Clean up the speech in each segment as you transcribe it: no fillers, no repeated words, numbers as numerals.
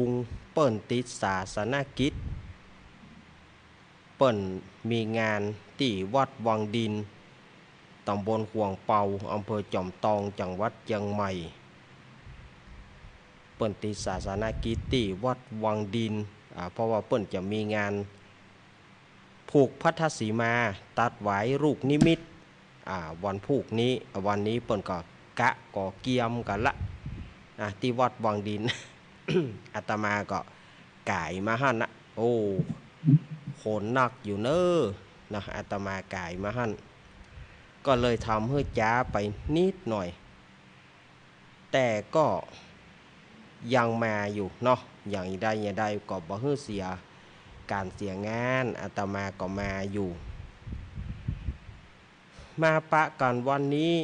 ลุงเปิ้นติดศาสนกิจเปิ้นมีงานที่วัดวังดินตำบลห่วงเปาอำเภอจอมทองจังหวัดเชียงใหม่เปิ้นติดศาสนกิจที่วัดวังดินเพราะว่าเปิ้นจะมีงานผูกพัทธสีมาตัดหวายลูกนิมิตวันผูกนี้วันนี้เปิ้นก็กะก่อเกียมกันละที่วัดวังดิน อาตมาก็ก่ายมาหั่นนะโอ้โหนหนักอยู่เนอะนะอาตมาก่ายมาหั่นก็เลยทำให้จ้าไปนิดหน่อยแต่ก็ยังมาอยู่เนาะอย่างใดอย่างใดก็บ่ให้เสียการเสียงานอาตมาก็มาอยู่มาปะกันวันนี้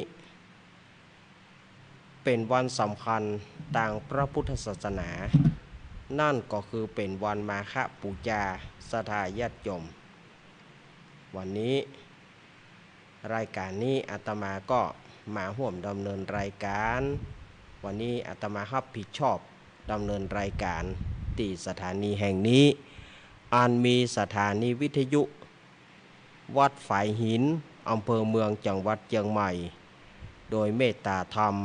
เป็นวันสำคัญทางพระพุทธศาสนานั่นก็คือเป็นวันมาฆบูชาศรัทธาญาติโยมวันนี้รายการนี้อาตมาก็มาร่วมดำเนินรายการวันนี้อาตมารับผิดชอบดำเนินรายการที่สถานีแห่งนี้อันมีสถานีวิทยุวัดฝายหินอำเภอเมืองจังหวัดเชียงใหม่โดยเมตตาธรรม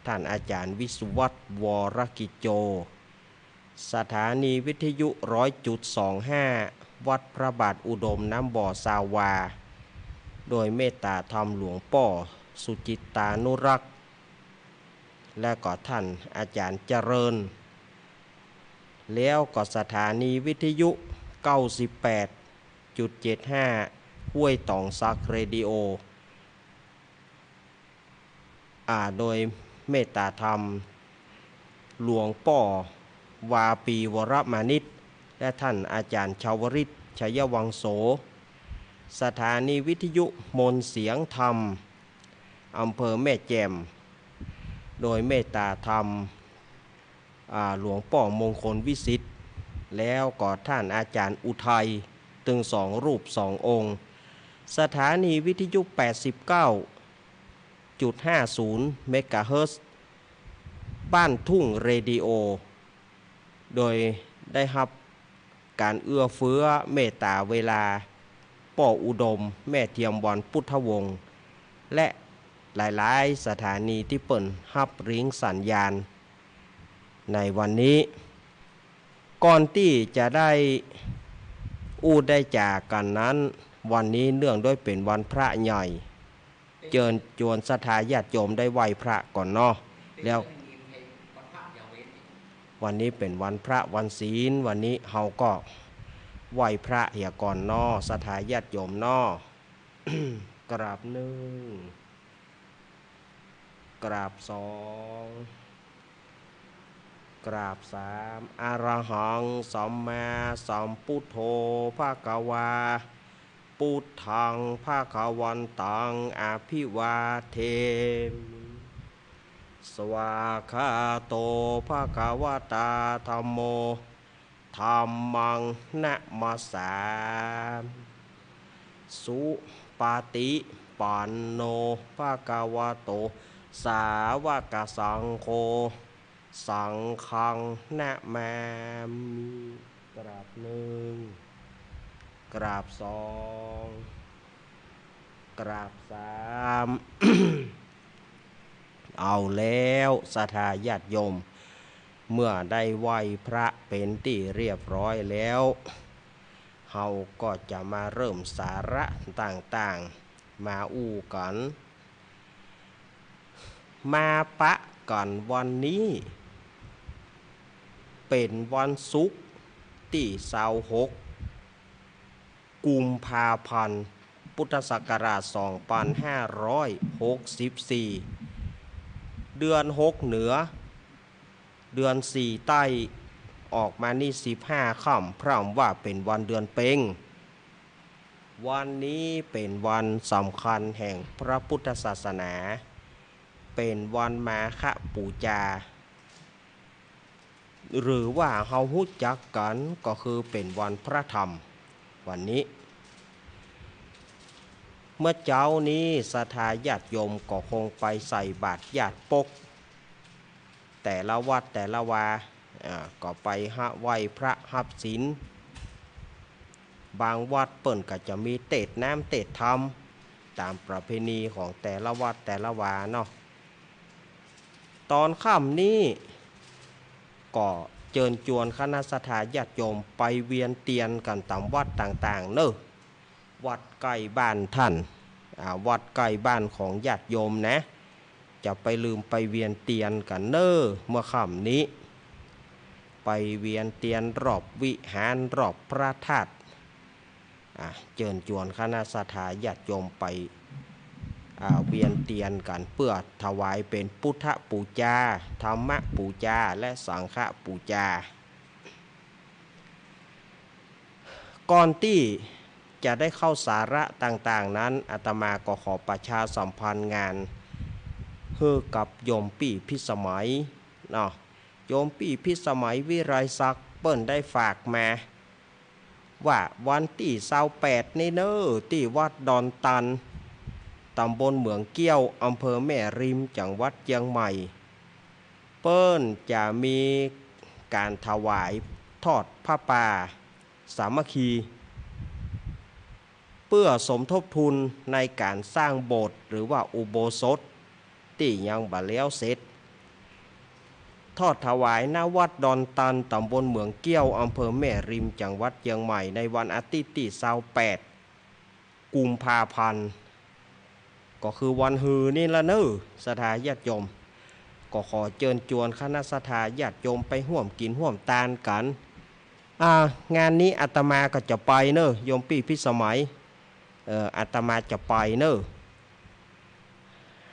ท่านอาจารย์วิสุวัตรวรกิจโจสถานีวิทยุ 100.25 วัดพระบาทอุดมน้ำบ่อสาวาโดยเมตตาธรรมหลวงป่อสุจิตานุรักษ์และก็ท่านอาจารย์เจริญแล้วก็สถานีวิทยุ 98.75 ห้วยตองซักเรดิโอโดยเมตตาธรรมหลวงป่อวาปีวรมานิตและท่านอาจารย์ชาวริตชัยวังโสสถานีวิทยุมนเสียงธรรมอำเภอแม่แจ่มโดยเมตตาธรรมหลวงป่อมงคลวิสิทธิ์แล้วก็ท่านอาจารย์อุทัยตึงสองรูปสององค์สถานีวิทยุ 89.50 เมกะเฮิรตซ์บ้านทุ่งเรดิโอโดยได้รับการเอื้อเฟื้อเมตตาเวลาป่ออุดมแม่เทียมวันพุทธวงศ์และหลายๆสถานีที่เปิ่นรับริ้งสัญญาณในวันนี้ก่อนที่จะได้ได้จากกันนั้นวันนี้เนื่องด้วยเป็นวันพระใหญ่เจิญจวนศรัทธาญาติโยมได้ไหว้พระก่อนเนาะแล้ววันนี้เป็นวันพระวันศีลวันนี้เฮาก็ไหว้พระเหียก่อนเนาะศรัทธาญาติโยมเนาะ กราบหนึ่งกราบสองกราบสามอรหังสัมมาสัมพุทโธภะคะวาพุทธังภะคะวันตังอภิวาเทมิสวากขาโตภะคะวะตาธัมโมธัมมังนะมัสสามิสุปฏิปันโนภะคะวะโตสาวกสังโฆสังฆังนะมามิกราบหนึ่งกราบสองกราบสาม เอาแล้วศรัทธาญาติโยมเมื่อได้ไหว้พระเป็นที่เรียบร้อยแล้วเฮาก็จะมาเริ่มสาระต่างๆมาอู้กันมาปะกันวันนี้เป็นวันศุกร์ที่26กุมภาพันธ์พุทธศักราช2564เดือน6เหนือเดือน4ใต้ออกมานี่15ค่ำพร่ำว่าเป็นวันเดือนเพ็ญวันนี้เป็นวันสำคัญแห่งพระพุทธศาสนาเป็นวันมาฆบูชาหรือว่าเฮาฮู้จักกันก็คือเป็นวันพระธรรมวันนี้เมื่อเจ้านี้ศรัทธาญาติโยมก็คงไปใส่บาตรญาติปกแต่ละวัดแต่ละวา ก็ไปไหว้พระหับศีลบางวัดเปิ่นก็จะมีเตดน้ำเตดธรรมตามประเพณีของแต่ละวัดแต่ละวาเนาะตอนค่ำนี้ก็เชิญชวนคณะสัตยาติโยมไปเวียนเทียนกันตามวัดต่างๆเนอะวัดใกล้บ้านท่านวัดใกล้บ้านของญาติโยมนะจะไปลืมไปเวียนเทียนกันเนอะเมื่อค่ำนี้ไปเวียนเทียนรอบวิหารรอบพระธาตุเชิญชวนคณะสัตยาติโยมไปเวียนเทียนกันเพื่อถวายเป็นพุทธปูชาธรรมปูชาและสังฆปูชาก่อนที่จะได้เข้าสาระต่างๆนั้นอาตมาก็ขอประชาสัมพันธ์งานให้กับโยมปี่พิสมัยเนาะโยมปี่พิสมัยวิไรศักดิ์เปิ้นได้ฝากมาว่าวันที่28นี้เนอะที่วัดดอนตันตำบลเหมืองเกี้ยวอำเภอแม่ริมจังหวัดเชียงใหม่เปิ้นจะมีการถวายทอดผ้าป่าสามัคคีเพื่อสมทบทุนในการสร้างโบสถ์หรือว่าอุโบสถที่ยังบ่แล้วเสร็จทอดถวายณวัดดอนตันตำบลเหมืองเกี้ยวอำเภอแม่ริมจังหวัดเชียงใหม่ในวันอาทิตย์ที่28กุมภาพันธ์ก็คือวันฮือนี่ละเนอะศรัทธาญาติโยมก็ขอเชิญชวนคณะศรัทธาญาติโยมไปร่วมกินร่วมทานกันงานนี้อาตมาก็จะไปเนอะโยมปี่พิสมัยอาตมาจะไปเนอะ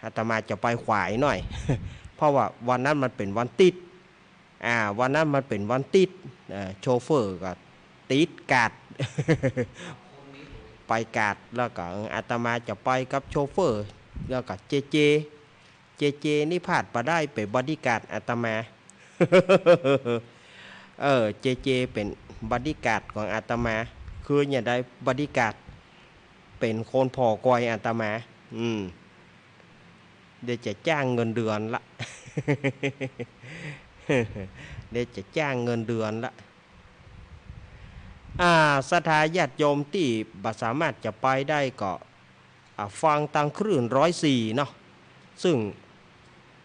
อาตมาจะไปขวายหน่อย เพราะว่าวันนั้นมันเป็นวันติดวันนั้นมันเป็นวันติดโชเฟอร์ก็ติดกาด ไปกาดแล้วก็อาตมาจะไปกับโชเฟอร์แล้วก็เจนี่พลาดไปได้ไปบอดี้การ์ดอาตมา เจเป็นบอดี้การ์ดของอาตมาคืออย่าได้บอดี้การ์ดเป็นคนพอกอยอาตมาเดี๋ยวจะจ้างเงินเดือนละ เดี๋ยวจะจ้างเงินเดือนละศรัทธาญาติโยมที่บ่สามารถจะไปได้ก็ฟังตังคลื่น104เนาะซึ่ง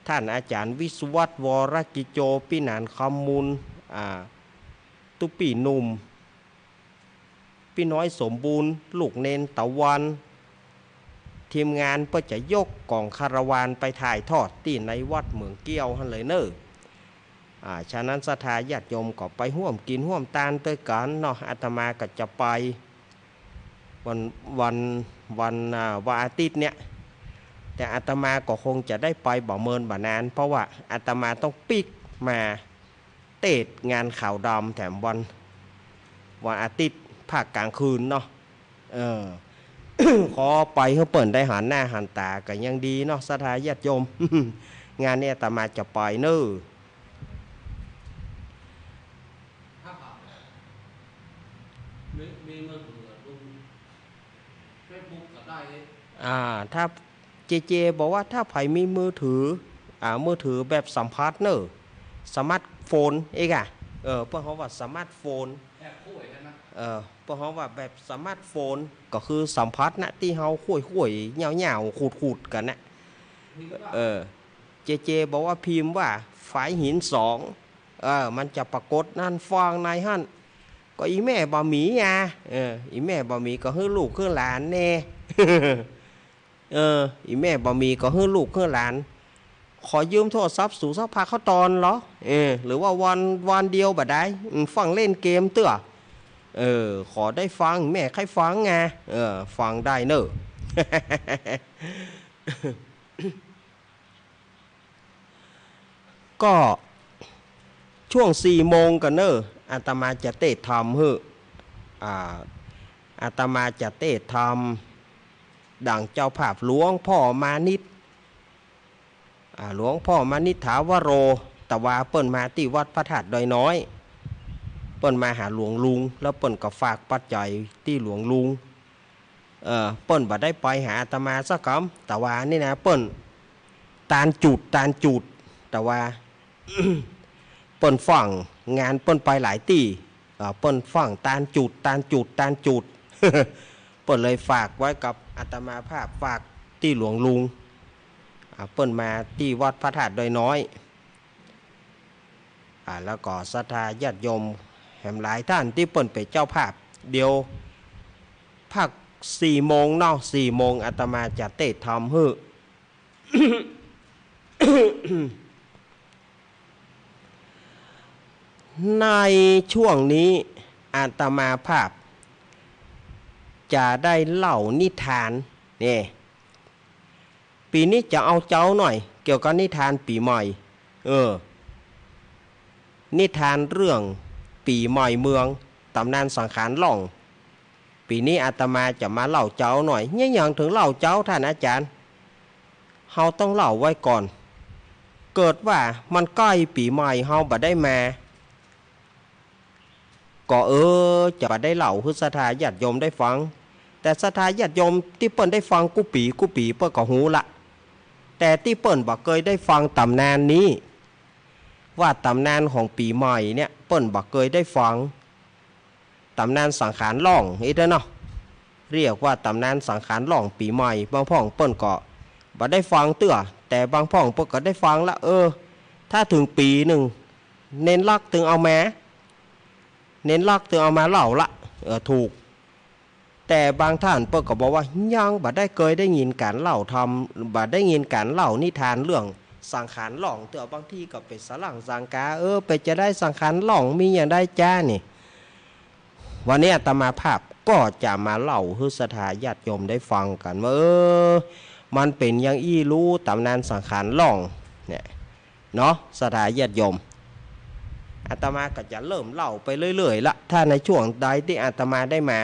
ท่านอาจารย์วิศวัตวรกิโจปินานคำมูลตุปีหนุ่มพี่น้อยสมบูรณ์ลูกเนนตะวันทีมงานเพื่อจะยกกล่องคาราวานไปถ่ายทอดที่ในวัดเหมืองเกี้ยวหั่นเลยเนอะฉะนั้นศรัทธาญาติโยมก็ไปร่วมกินร่วมทานด้วยกันเนาะอาตมาก็จะไปวันอาทิตย์เนี่ยแต่อาตมาก็คงจะได้ไปบ่เมินบ่นานเพราะว่าอาตมาต้องปิกมาเตดงานข่าวดำแถมวันอาทิตย์ภาคกลางคืนเนาะขอไปให้เปิ่นได้หันหน้าหันตากันยังดีเนาะศรัทธาญาติโยม งานนี้อาตมาจะไปเนอะมีมือถือดูเฟซบุ๊กก็ได้ถ้าเจบอกว่าถ้าไผมีมือถือมือถือแบบสัมผัสเนอะสมาร์ทโฟนเองเพื่อเขาว่าสมาร์ทโฟนแอบคุยใช่ไหมเพื่อเขาว่าแบบสมาร์ทโฟนก็คือสัมผัสนะที่เขาคุยเงาขูดกันนะเจบอกว่าพิมพ์ว่าฝายหิน2มันจะปรากฏนั่นฟางในหั่นก็อีแม่บ่มีอีแม่บ่มีก็ฮื้อลูกฮื้อหลานแน่ อีแม่บ่มีก็ฮื้อลูกฮื้อหลานขอยืมโทรศัพท์สู่สักพักเขาตอนเหรอหรือว่าวันเดียวบ่ได้ฟังเล่นเกมเตื้อขอได้ฟังแม่ใครฟังไงฟังได้เนอะ ก็ช่วง4 โมงกันเนอะอาตมาจะเตะทำอาตมาจะเตะทำดั่งเจ้าภาพหลวงพ่อมานิดหลวงพ่อมานิถาวโรตะวาเปิ้นมาที่วัดพระธาตุดอยน้อยเปิ้นมาหาหลวงลุงแล้วเปิ้นก็ฝากปัจจัยที่หลวงลุงเปิ้นบ่ได้ไปหาอาตมาสักคำแต่ว่านี่นะเปิ้นตานจุดแต่ว่า เปิ้นฟัง งานเปิ้นไปหลายตีเปิ้นฟังตานจุดตานจุดตานจุด เปิ้นเลยฝากไว้กับอาตมาภาพฝากที่หลวงลุงเปิ้นมาที่วัดพระธาตุดอยน้อยแล้วก็ศรัทธาญาติโยมแห่งหลายท่านที่เปิ้นเป็นเจ้าภาพเดียวภาค4 โมงเนาะ4 โมงอาตมาจะเทศน์ธรรมให้ ในช่วงนี้อาตมาภาพจะได้เล่านิทานนี่ปีนี้จะเอาเจ้าหน่อยเกี่ยวกับนิทานปีใหม่นิทานเรื่องปีใหม่เมืองตำนานสังขารหล่องปีนี้อาตมาจะมาเล่าเจ้าหน่อยเนี่ยอย่างถึงเล่าเจ้าท่านอาจารย์เฮาต้องเล่าไว้ก่อนเกิดว่ามันใกล้ปีใหม่เฮาบ่ได้มาก็จะบ่ได้เล่าให้ศรัทธาญาติโยมได้ฟังแต่ศรัทธาญาติโยมที่เปิ้นได้ฟังกุปีเปิ้นก็หูละแต่ที่เปิ้นบ่เคยได้ฟังตำนานนี้ว่าตำนานของปีใหม่เนี่ยเปิ้นบ่เคยได้ฟังตำนานสังขารหล่องอีกเนาะเรียกว่าตำนานสังขารหล่องปีใหม่บางพ่องเปิ้นก็บ่ได้ฟังเตื้อแต่บางพ่องเปิ้นก็ได้ฟังละถ้าถึงปีหนึ่งเน้นลักถึงเอามาเน้นลักถึงเอามาเล่าละถูกแต่บางท่านเปิ้นก็บอกว่ายังบ่ได้เคยได้ยินการเล่าทำบ่ได้ยินการเล่านิทานเรื่องสังขารหล่องเตื้อบางทีก็เป็นสลังสังกาไปจะได้สังขารหล่องมีอย่างได้จ้านี่วันนี้อาตมาภาพก็จะมาเล่าให้ศรัทธาญาติโยมได้ฟังกันว่ามันเป็นอย่างอี้รู้ตำนานสังขารหล่องเนี่ยเนาะศรัทธาญาติโยมอาตมาก็จะเริ่มเล่าไปเรื่อยๆละถ้าในช่วงใดที่อาตมาได้มา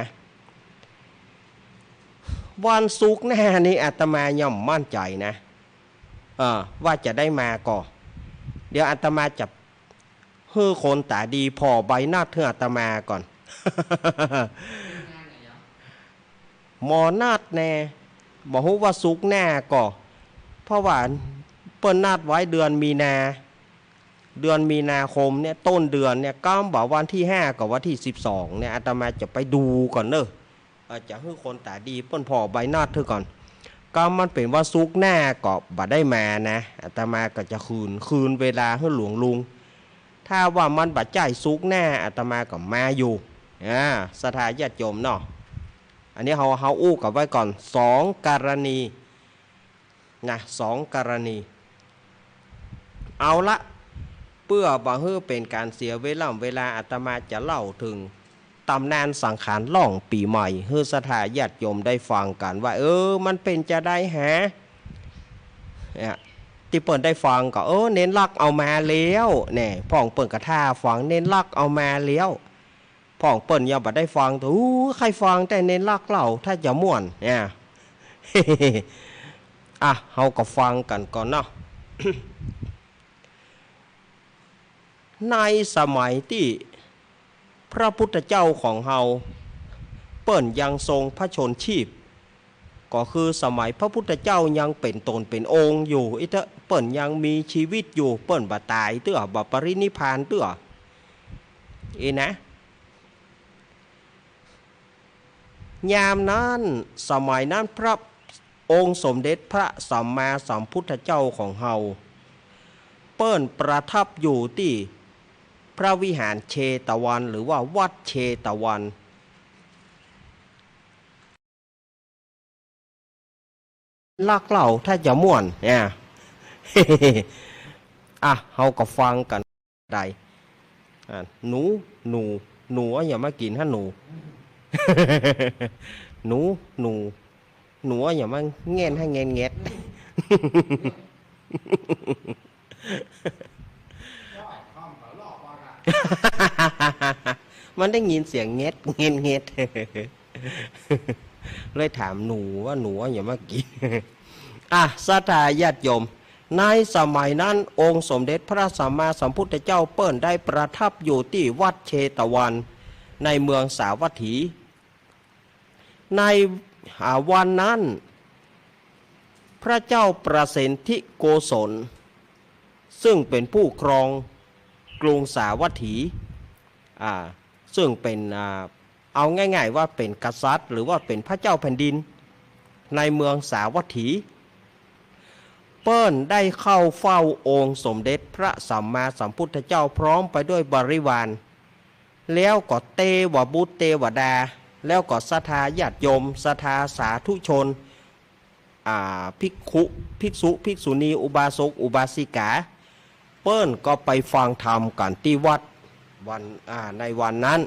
วันศุกร์หน้านี้อาตมาย่อมมั่นใจนะว่าจะได้มาก่อนเดี๋ยวอาตมาจะให้คนตาดีพอใบหน้าเธออาตมาก่อนหมอนาดแน่บอกว่าสุกแน่ก่อเพราะว่าเปิ้นนาดไว้เดือนมีนาคมเนี่ยต้นเดือนเนี่ยก็บอกวันที่5กับวันที่12เนี่ยอาตมาจะไปดูก่อนเนอะจะให้คนตาดีเปิ้นพอใบหน้าเธอก่อนก็มันเป็นว่าสุกแน่ก็บ่ได้มานะอาตมาก็จะคืนเวลาให้หลวงลุงถ้าว่ามันบ่จ่ายสุกแน่อาตมาก็มาอยู่ศรัทธาญาติโยมเนาะอันนี้เขาอู้กับไว้ก่อน2 กรณีนะ2 กรณีเอาละเพื่อบ่ให้เป็นการเสียเวลาอาตมาจะเล่าถึงตำนานสังขารหล่องปีใหม่ให้ศรัทธาญาติโยมได้ฟังกันว่ามันเป็นจะได้ที่เปิ้นได้ฟังก็เน้นลักเอามาแล้วเนี่ยพ่องเปิ้นกระท่าฟังเน้นลักเอามาแล้วพ่องเปิ้นยังบ่ได้ฟังใครฟังแต่เน้นลักเล่าถ้าจะม่วนเนี่ย เฮาก็ฟังกันก่อนเนาะ ในสมัยที่พระพุทธเจ้าของเฮาเปิ้นยังทรงพระชนชีพก็คือสมัยพระพุทธเจ้ายังเป็นตนเป็นองค์อยู่เปิ้นยังมีชีวิตอยู่เปิ้นบ่ตายเตื้อบ่ปรินิพพานเตื้อนะยามนั้นสมัยนั้นพระองค์สมเด็จพระสัมมาสัมพุทธเจ้าของเฮาเปิ้นประทับอยู่ที่พระวิหารเชตวันหรือว่าวัดเชตวันลักเล่าถ้าจะม่วนเนี่ย เฮาก็ฟังกันได้หนูอย่ามากินฮะหนู หนูอย่ามาเงี้ยให้เงี้ยเงี้ย มันได้ยินเสียงเงี้ยเงี้ยเงี้ย เลยถามหนูว่าหนูอย่ามากิน ศรัทธาญาติโยมในสมัยนั้นองค์สมเด็จพระสัมมาสัมพุทธเจ้าเปิ้นได้ประทับอยู่ที่วัดเชตวันในเมืองสาวัตถีในวันนั้นพระเจ้าประสิทธิโกศลซึ่งเป็นผู้ครอง กรุงสาวัตถีซึ่งเป็นเอาง่ายๆว่าเป็นกษัตริย์หรือว่าเป็นพระเจ้าแผ่นดินในเมืองสาวัตถีเปิ้ลได้เข้าเฝ้าองค์สมเด็จพระสัมมาสัมพุทธเจ้าพร้อมไปด้วยบริวารแล้วก็เทวบุตรเทวดาแล้วก็ศรัทธาญาติโยมศรัทธาสาธุชนภิกขุภิกษุภิกษุณีอุบาสกอุบาสิกาเปิ้ลก็ไปฟังธรรมกันที่วัดในวันนั้น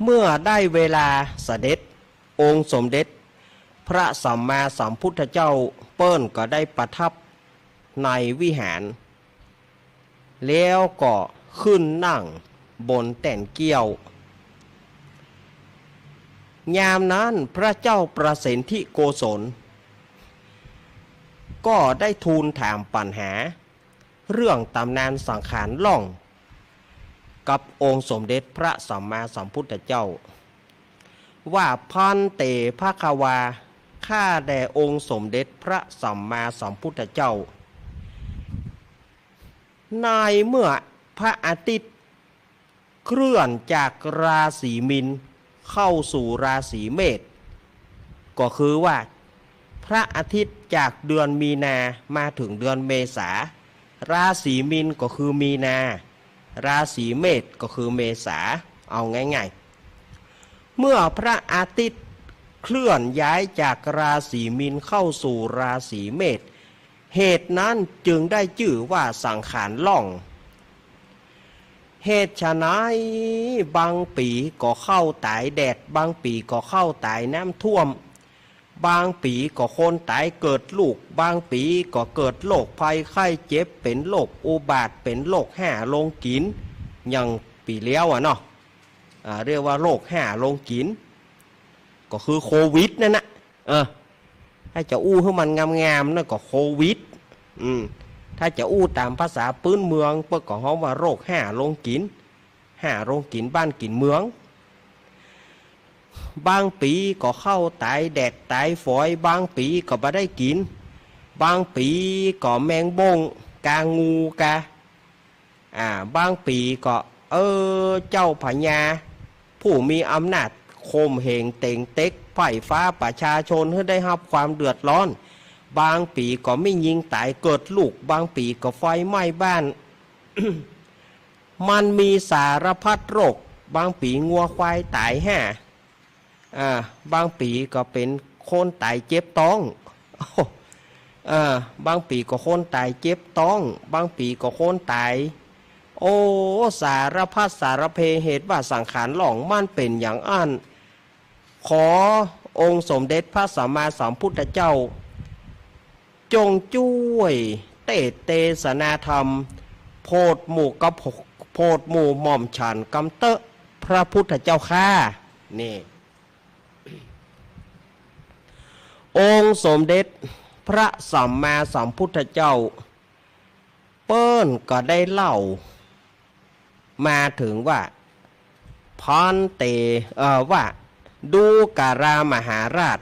เมื่อได้เวลาเสด็จองค์สมเด็จพระสัมมาสัมพุทธเจ้าเปิ้ลก็ได้ประทับในวิหารแล้วก็ขึ้นนั่งบนแต่นเกี้ยวยามนั้นพระเจ้าประสิทธิโกศลก็ได้ทูลถามปัญหาเรื่องตำนานสังขารล่องกับองค์สมเด็จพระสัมมาสัมพุทธเจ้าว่าพันเตภควาข้าแด่องค์สมเด็จพระสัมมาสัมพุทธเจ้านายเมื่อพระอาทิตย์เคลื่อนจากราศีมินเข้าสู่ราศีเมษก็คือว่าพระอาทิตย์จากเดือนมีนามาถึงเดือนเมษาราศีมินก็คือมีนาราศีเมษก็คือเมษาเอาง่ายๆเมื่อพระอาทิตย์เคลื่อนย้ายจากราศีมินเข้าสู่ราศีเมษเหตุนั้นจึงได้ชื่อว่าสังขารล่องเหตุฉะนั้นบางปีก็เข้าตายแดดบางปีก็เข้าตายน้ำท่วมบางปีก็คนตายเกิดลูกบางปีก็เกิดโรคภัยไข้เจ็บเป็นโรคอุบาทเป็นโรคห่าลงกินอย่างปีเลี้ยวเนาะเรียกว่าโรคห่าลงกินก็คือโควิดนั่นนะถ้าจะอู้ให้มันงามๆนั่นก็โควิดถ้าจะอู้ตามภาษาพื้นเมืองเพื่อก็ฮ้องว่าโรคห่าลงกินบ้านกินเมืองบางปีก็เข้าตายแดดตายฝอยบางปีก็ไม่ได้กินบางปีก็แมงบงกางูกาบางปีก็เจ้าพญาผู้มีอำนาจข่มเหงเต่งเต็กไฟฟ้าประชาชนให้ได้รับความเดือดร้อนบางปีก็ไม่ยิงตายเกิดลูกบางปีก็ไฟไหม้บ้าน มันมีสารพัดโรคบางปีงัวควายตายบางปีก็เป็นคนตายเจ็บท้องบางปีก็คนตายเจ็บท้องบางปีก็คนตายสารพัดสารเพเหตุว่าสังขารหลองมันเป็นอย่างอันขอองค์สมเด็จพระสัมมาสัมพุทธเจ้าจงช่วยเตศนาธรรมโพดหมู่กับโพดหมู่หม่อมฉันกำเตะพระพุทธเจ้าข้านี่องค์สมเด็จพระสัมมาสัมพุทธเจ้าเปิ้ลก็ได้เล่ามาถึงว่าพันเตว่าดูการามหาราช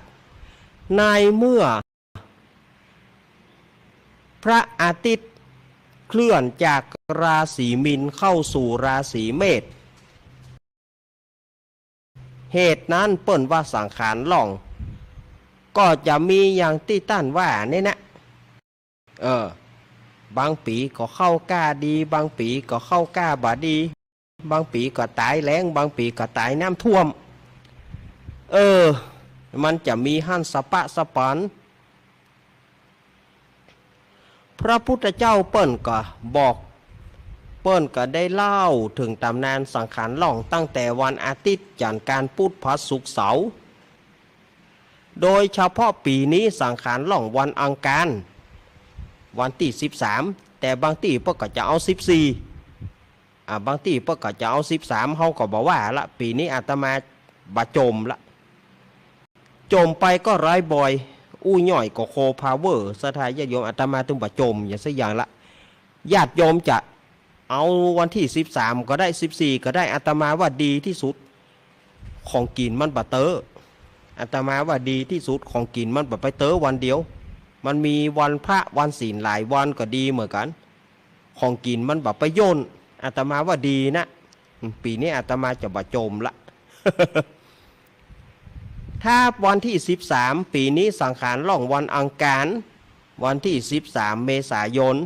ในเมื่อพระอาทิตย์เคลื่อนจากราศีมินเข้าสู่ราศีเมษเหตุนั้นเปิ้นว่าสังขารล่องก็จะมีอย่างที่ต้านว่าเนี่ยนะบางปีก็เข้ากล้าดีบางปีก็เข้ากล้าบ่ดีบางปีก็ตายแล้งบางปีก็ตายน้ำท่วมมันจะมีหั่นสปะสปันพระพุทธเจ้าเปิ้นก็บอกเปิ้นก็ได้เล่าถึงตำนานสังขารล่องตั้งแต่วันอาทิตย์จันทร์การพุธพฤหัสศุกร์เสาร์โดยเฉพาะปีนี้สังขารล่องวันอังคารวันที่13แต่บางที่เปิ้นก็จะเอา14บางที่เปิ้นก็จะเอา13เฮาก็บอกว่าละปีนี้อาตมาบะจมละจมไปก็ร้ายบ่อยอู้ย่อยก็โคพาวเวอร์สถานญาติโยมอาตมาถึงบะจมอย่างสักอย่างละญาติโยมจะเอาวันที่13ก็ได้14ก็ได้อาตมาว่าดีที่สุดของกินมันบะเตออาตมาว่าดีที่สุดของกินมันบะไปเตอวันเดียวมันมีวันพระวันศีลหลายวันก็ดีเหมือนกัน ของกินมันแบบไปโยนอาตมาว่าดีนะปีนี้อาตมาจะบะโจมละ ถ้าวันที่13ปีนี้สังขารล่องวันอังคารวันที่13เมษายน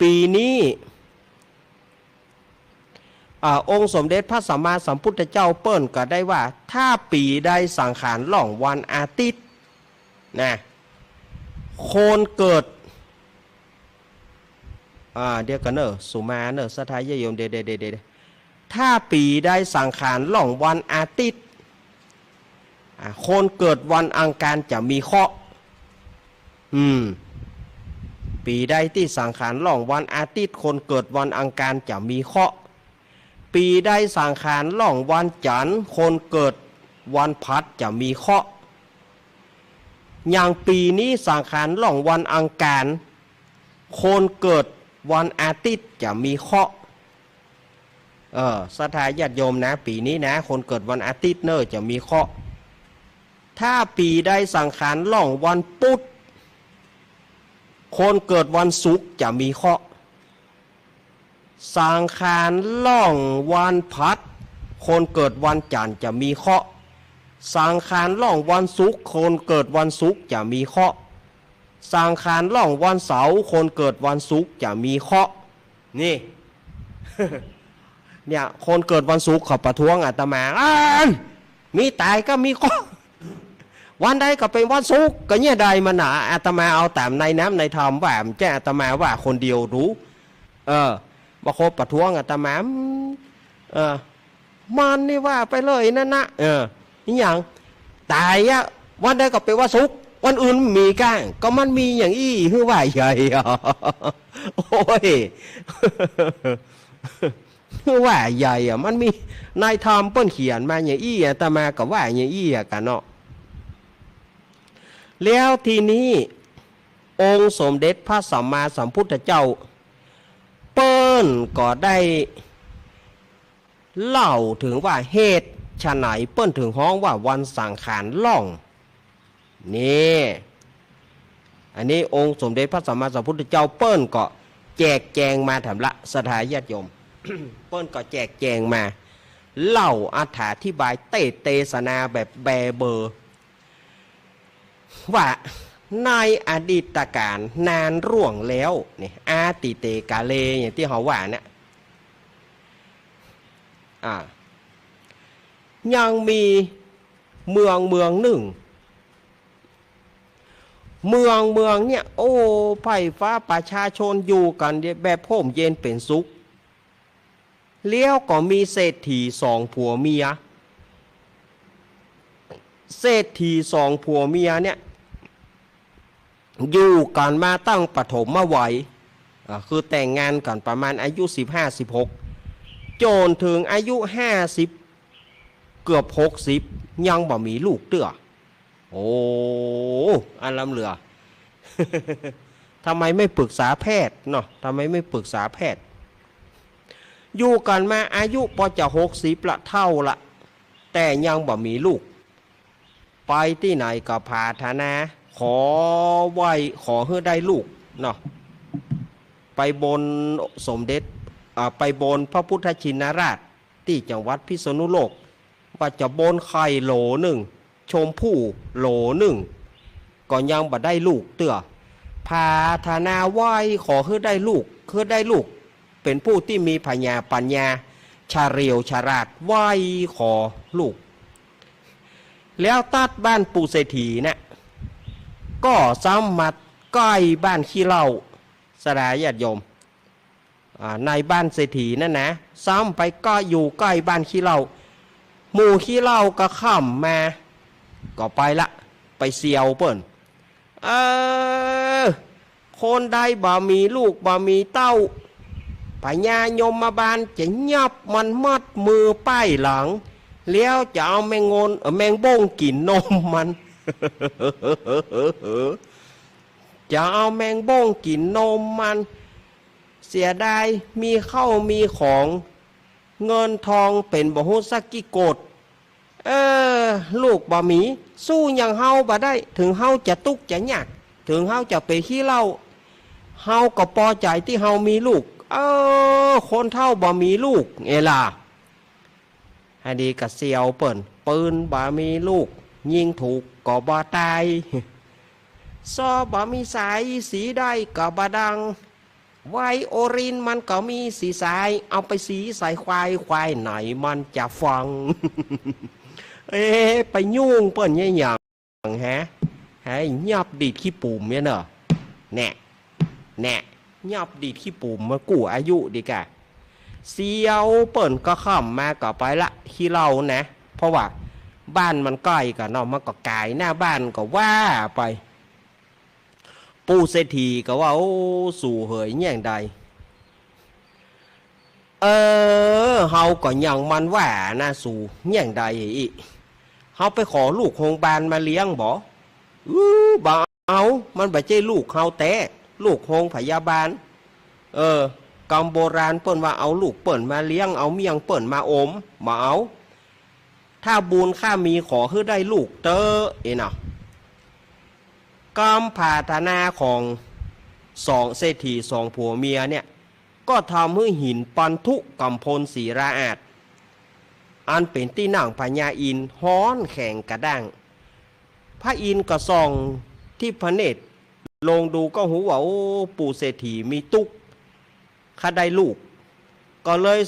ปีนี้องค์สมเด็จพระสัมมาสัมพุทธเจ้าเปิ้นก็ได้ว่าถ้าปีใดสังขารล่องวันอาทิตย์นะโคนเกิดเดี๋ยวกันเนอะสุมาเนอะสทายยมเดถ้าปีใดสังขารล่องวันอาทิตย์คนเกิดวันอังคารจะมีเคราะห์ปีใดที่สังขารล่องวันอาทิตย์คนเกิดวันอังคารจะมีเคราะห์ปีใดสังขารล่องวันจันทร์คนเกิดวันพัดจะมีเคราะห์อย่างปีนี้สังขารล่องวันอังคารคนเกิดวันอาทิตย์จะมีเคราะห์ศรัทธาญาติโยมนะปีนี้นะคนเกิดวันอาทิตย์เนอะจะมีเคราะห์ถ้าปีใดสังขารล่องวันพุธคนเกิดวันศุกร์จะมีเคราะห์สังขารล่องวันพัดคนเกิดวันจันทร์จะมีเคราะห์สังขารล่องวันศุกร์คนเกิดวันศุกร์จะมีเคราะห์สังขารล่องวันเสาร์คนเกิดวันศุกร์จะมีเคราะห์นี่ เนี่ยคนเกิดวันศุกร์ขอประท้วงอาตมามีตายก็มีเคราะห์วันใดก็เป็นวันศุกร์ก็เนี่ยใดมันอาตมาเอาตามในน้ำในธรรมว่าแจ้อาตมาว่าคนเดียวรู้มาโคประท้วงอาตมามันนี่ว่าไปเลยนั่นนะนี่อย่างตายอะวันใดก็เป็นวันศุกร์วันอื่นมีก้างก็มันมีอย่างอี้คือว่าใหญ่โอ้ยคือว่าใหญ่มันมีนายธรรมเปิ้นเขียนมาอย่างอี้อาตมาก็ว่าอย่างอี้กันเนาะแล้วทีนี้องค์สมเด็จพระสัมมาสัมพุทธเจ้าเปิ้นก็ได้เล่าถึงว่าเหตุฉะไหนเปิ้นถึงฮ้องว่าวันสังขารล่องนี่อันนี้องค์สมเด็จพระสัมมาสัมพุทธเจ้าเปิ้นก็แจกแจงมาถามละสถาญาติโยม เปิ้นก็แจกแจงมาเล่าอธิบายเตศนาแบบแบเบอร์ว่าในอดีตการนานร่วงแล้วนี่อาติเตกาเลอย่างที่เขาว่าเนี่ยยังมีเมืองหนึ่งเมืองเนี่ยโอ้ไผ่ฟ้าประชาชนอยู่กันแบบโฮมเย็นเป็นสุขเลี้ยวก็มีเศรษฐี2ผัวเมียเศรษฐี2ผัวเมียเนี่ยอยู่กันมาตั้งปฐมวัยคือแต่งงานกันประมาณอายุ15-16จนถึงอายุ50เกือบ60ยังบ่มีลูกเตื้อโอ้อันลำเหลือ ทำไมไม่ปรึกษาแพทย์เนาะทำไมไม่ปรึกษาแพทย์อยู่กันมาอายุพอจะ60ละเท่าละแต่ยังบ่มีลูกไปที่ไหนก็พาธนาขอไหวขอให้ได้ลูกเนาะไปบนสมเด็จไปบนพระพุทธชินราชที่จังหวัดพิษณุโลกว่าจะบนไข่โหลหนึ่งชมพู่โหลหนึ่งก็ยังบ่ได้ลูกเตื้อพาธนาไหวขอให้ได้ลูกคือได้ลูกเป็นผู้ที่มีปัญญาชาเรียวชาราดไหวขอลูกแล้วตัดบ้านปู่เศรษฐีนะก็ซ้ำมาใกล้บ้านขี้เหล้าสดาญาติโยมในบ้านเศรษฐีนั่นนะซ้ำไปก็อยู่ใกล้บ้านขี้เหล้าหมู่ขี้เหล้าก็ข้ามมาก็ไปละไปเสียวเปิ้นคนใดบ่มีลูกบ่มีเต้าพญายมมาบาลจะยับมันมัดมือป้ายหลังแล้วจะเอาแมงบ้งกินนมมัน จะเอาแมงบ้งกินนมมันเสียดายมีเข้ามีของเงินทองเป็นบ่ฮู้สักกี่โกดลูกบ่มีสู้อย่างเฮาบ่ได้ถึงเฮาจะตุกจะยากถึงเฮาจะไปขี้เหล้า เฮาก็พอใจที่เฮามีลูกคนเฒ่าบ่มีลูกเอล่ะให้ดีกะเสียวเปิ้นปืนบ่มีลูกยิงถูกก็บ่ตายซอบ่มีสายสีได้ก็บ่ดังไวโอรินมันก็มีสีสายเอาไปสีใส่ควายไหนมันจะฟัง ไปยุ่งเปิ้นเนี่ยอย่างฮะให้ยับดีดขี้ปุ่มเนี่ยเนอะแน่ยับดีดขี้ปุ่มมากู้อายุดีกะเสียวเปิ้นก็ข้ามมาก็ไปละขี้เหล้านะเพราะว่าบ้านมันใกล้กันเนาะมันก็ไกลหน้าบ้านก็ว่าไปปู่เศรษฐีก็ว่าโอ้สู่เหยอย่างใดเฮาก็ยังมันว่านะสู่อย่างใดอีเฮาไปขอลูกโรงพยาบาลมาเลี้ยงบ่บ่เอามันบ่ใช่ลูกเฮาแต่ลูกโรงพยาบาลกำโบราณเปิ้นว่าเอาลูกเปิ้นมาเลี้ยงเอาเมียงเปิ้นมาอมบ่เอาถ้าบุญข้ามีขอให้ได้ลูกเตอเนาะกรรมผาธนาของสองเศรษฐีสองผัวเมียเนี่ยก็ทำให้หินปันทุกำพลศรีราอาจอันเป็นที่นั่งพญาอินฮ้อนแข่งกระด้างพระอินก็ส่องที่พระเนตรลงดูก็หูว่าโอ้ปู่เศรษฐีมีตุกข้าได้ลูกก็เลย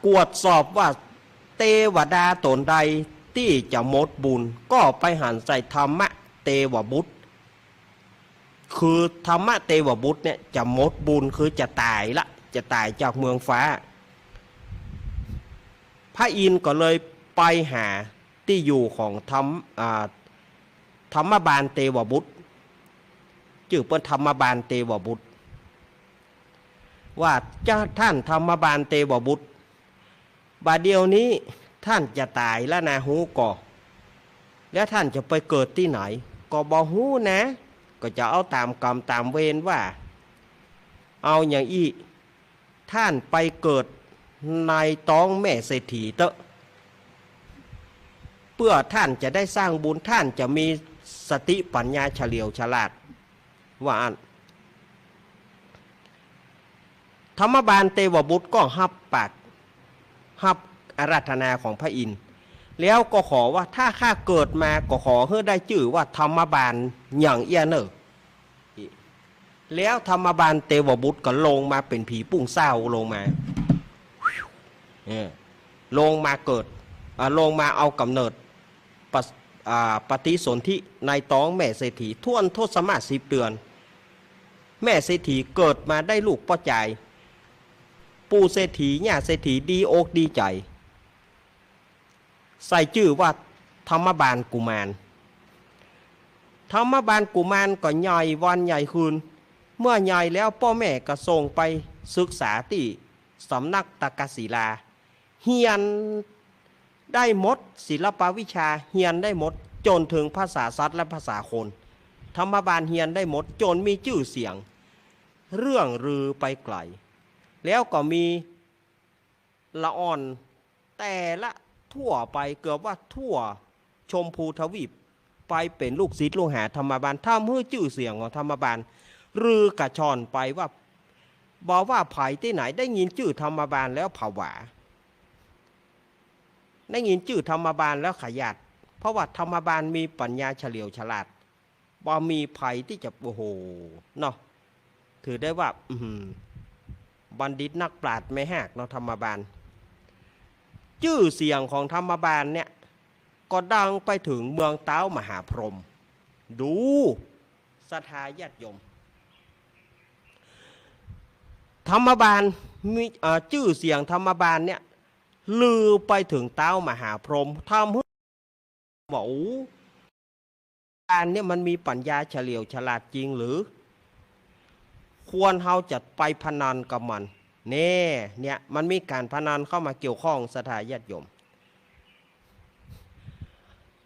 กวดสอบว่าเทวดาตนใดที่จะหมดบุญก็ไปหันใส่ธรรมะเทวบุตรคือธรรมะเทวบุตรเนี่ยจะหมดบุญคือจะตายละจะตายจากเมืองฟ้าพระอินทร์ก็เลยไปหาที่อยู่ของธรรมบาลเทวบุตรชื่อเป็นธรรมบาลเทวบุตรว่าเจ้าท่านธรรมบาลเทวบุตรบาดเดียวนี้ท่านจะตายแล้วนะฮู้ก่อแล้วท่านจะไปเกิดที่ไหนก็บ่ฮู้นะก็จะเอาตามกรรมตามเวรว่าเอาอย่างอีท่านไปเกิดในท้องแม่เศรษฐีเตอะเพื่อท่านจะได้สร้างบุญท่านจะมีสติปัญญาเฉลียวฉลาดว่าธรรมบาลเทวบุตรก็ฮับอาราธนาของพระอินทร์แล้วก็ขอว่าถ้าข้าเกิดมาก็ขอให้ได้ชื่อว่าธรรมบาลอย่างเอียเนอแล้วธรรมบาลเทวบุตรก็ลงมาเป็นผีปุ่งเศร้าลงมาลงมาเกิดลงมาเอากำเนิดปฏิสนธิในท้องแม่เศรษฐีท่วนทศมาศ10 เดือนแม่เศรษฐีเกิดมาได้ลูกป้อใจปู่เศรษฐีย่าเศรษฐีดีอกดีใจใส่ชื่อว่าธรรมบาลกุมารธรรมบาลกุมารก็ใหญ่วันใหญ่คืนเมื่อใหญ่แล้วพ่อแม่ก็ส่งไปศึกษาที่สำนักตากศิลาเฮียนได้หมดศิลปวิชาเฮียนได้หมดจนถึงภาษาสัตว์และภาษาคนธรรมบาลเฮียนได้หมดจนมีชื่อเสียงเรื่องลือไปไกลแล้วก็มีละอ่อนแต่ละทั่วไปเกือบว่าทั่วชมพูทวีปไปเป็นลูกศิษย์ลูกหาธรรมบาลทำให้ชื่อเสียงของธรรมบาลรือกระชอนไปว่าบอกว่าไผ่ที่ไหนได้ยินชื่อธรรมบาลแล้วผวาได้ยินชื่อธรรมบาลแล้วขยัดเพราะว่าธรรมบาลมีปัญญาเฉลียวฉลาดบ่มีภัยที่จะโอ้โหเนาะถือได้ว่าบัณฑิตนักปราชญ์ไม่หักเนาะธรรมบาลชื่อเสียงของธรรมบาลเนี่ยก็ดังไปถึงเมืองเต้ามหาพรหมดูศรัทธาญาติโยมธรรมบาลมีชื่อเสียงธรรมบาลเนี่ยลือไปถึงเต้ามหาพรหมทำให้บอกการเนี่ยมันมีปัญญาเฉลียวฉลาดจริงหรือควรเราจะไปพนันกับมันเนี่ยมันมีการพนันเข้ามาเกี่ยวข้องศรัทธาญาติโยม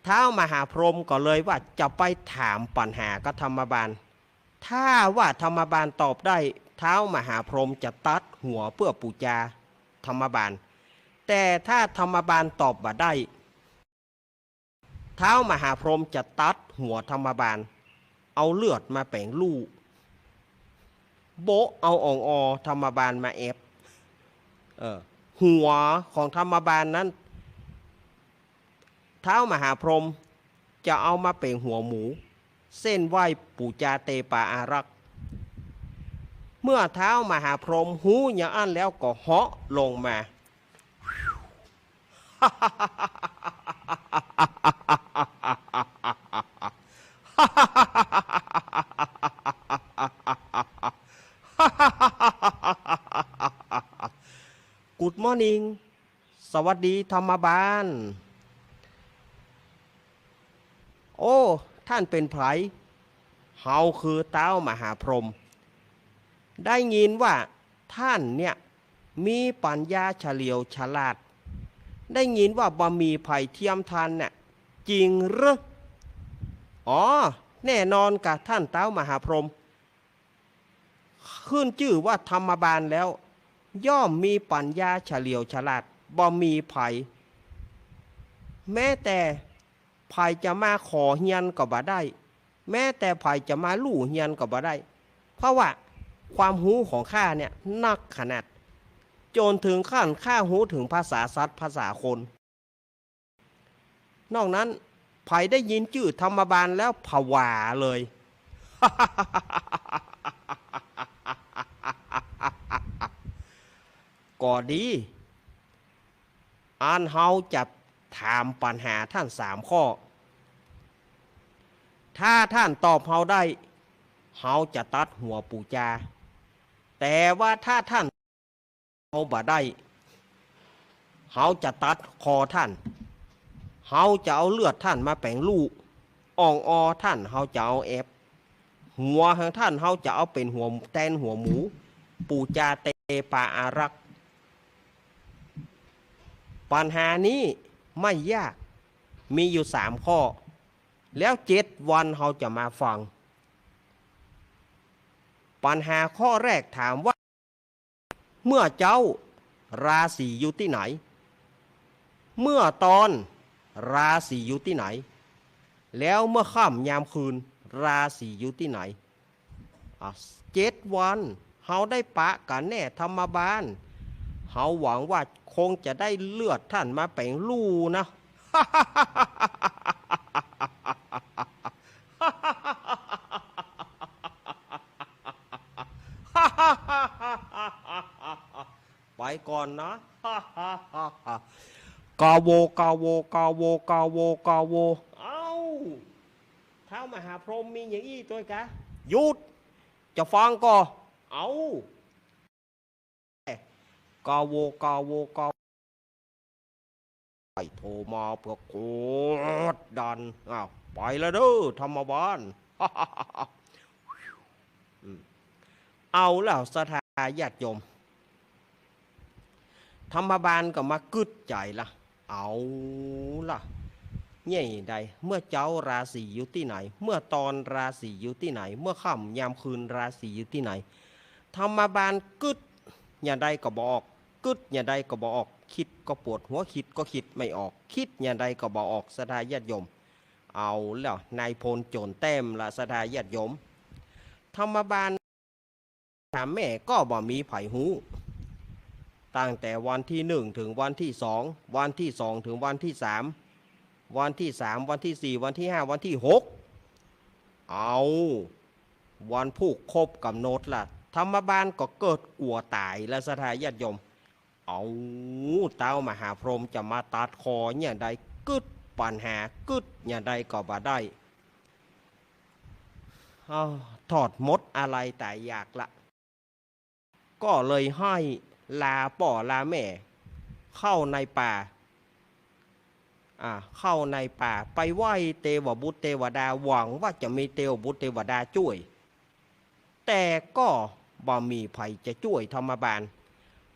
ท้าวมหาพรหมก็เลยว่าจะไปถามปัญหากับธรรมบาลถ้าว่าธรรมบาลตอบได้ท้าวมหาพรหมจะตัดหัวเพื่อปูจาธรรมบาลแต่ถ้าธรรมบาลตอบว่าได้ท้าวมหาพรหมจะตัดหัวธรรมบาลเอาเลือดมาแปลงลูก โบะเอาอ่องอธรรมบาลมาเอฟหัวของธรรมบาลนั้นเท้ามหาพรหมจะเอามาเป็นหัวหมู เส้นไหว้ปู่จาเตปาอารักษ์เมื่อเท้ามหาพรหมหูอย่างอันแล้วก็เหาะลงมา Good morning สวัสดีธรรมบาลโอ้ท่านเป็นไผเฮาคือเต้ามหาพรหมได้ยินว่าท่านเนี่ยมีปัญญาเฉลียวฉลาดได้ยินว่าบ่มีภัยเทียมทันเนี่ยจริงหรืออ๋อแน่นอนกับท่านเต้ามหาพรหมขึ้นชื่อว่าธรรมบาลแล้วย่อมมีปัญญาเฉลียวฉลาดบ่มีภัยแม้แต่ภัยจะมาขอเฮียนก็บ่ได้แม้แต่ภัยจะมาลู่เฮียนก็บ่ได้เพราะว่าความหูของข้าเนี่ยนักขนาดจนถึงขั้นข้าหูถึงภาษาสัตว์ภาษาคนนอกนั้นภัยได้ยินชื่อธรรมบาลแล้วผวาเลย ก็ดีอันเฮาจะถามปัญหาท่าน3 ข้อถ้าท่านตอบเฮาได้เฮาจะตัดหัวปู่จาแต่ว่าถ้าท่านเฮาบ่ได้เฮาจะตัดคอท่านเฮาจะเอาเลือดท่านมาแปลงลูกอ่องอท่านเฮาจะเอาเอฟหัวของท่านเฮาจะเอาเป็นหัวแตนหัวหมูปู่จาเตปาอารักษ์ปัญหานี้ไม่ยากมีอยู่3 ข้อแล้ว7 วันเราจะมาฟังปัญหาข้อแรกถามว่าเมื่อเจ้าราศีอยู่ที่ไหนเมื่อตอนราศีอยู่ที่ไหนแล้วเมื่อค่ำยามคืนราศีอยู่ที่ไหน7 วันเราได้ปะกันแน่ธรรมบาลเราหวังว่าคงจะได้เลือดท่านมาแปลงลู่นะ ไปก่อนนะ กาโวกาโวกาโวกาโวกาโวเอ้าเท้ามหาพรหมมีอย่างอี้ตัวกะหยุดจะฟังก็เอากาโวกาโวกาไปโทรมาเพื่อกดดันอ้าวไปแล้วเด้อธรรมบาล เอาแล้วสถาญาติโยมธรรมบาลก็มากึดใจละเอาล่ะเนี่ยใดเมื่อเจ้าราศีอยู่ที่ไหนเมื่อตอนราศีอยู่ที่ไหนเมื่อค่ำยามคืนราศีอยู่ที่ไหนธรรมบาลกึดอย่าใดก็บอกกึดอย่าใดก็บอกคิดก็ปวดหัวคิดก็คิดไม่ออกคิดอย่าใดก็บอกออกสถาญาติโยมเอาแล้วนายพลโจรแต้มละสถาญาติโยมธรรมบาลถามแม่ก็บ่มีไผหูตั้งแต่วันที่1ถึงวันที่2วันที่2ถึงวันที่3วันที่3วันที่4วันที่5วันที่6เอาวันผูกครบกำหนดล่ะธรรมบาลก็เกิดกลัวตายและสถาญาติโยมเอาเต้ามหาพรหมจะมาตัดคอเนี่ยใดกึดปัญหากึดเนี่ยใดก็บ่ได้ถอดมดอะไรแต่อยากละก็เลยให้ลาป่อลาแม่เข้าในป่าเข้าในป่าไปไหว้เทวบุตรเทวดาหวังว่าจะมีเทวบุตรเทวดาช่วยแต่ก็บ่มีไผจะช่วยธรรมบาล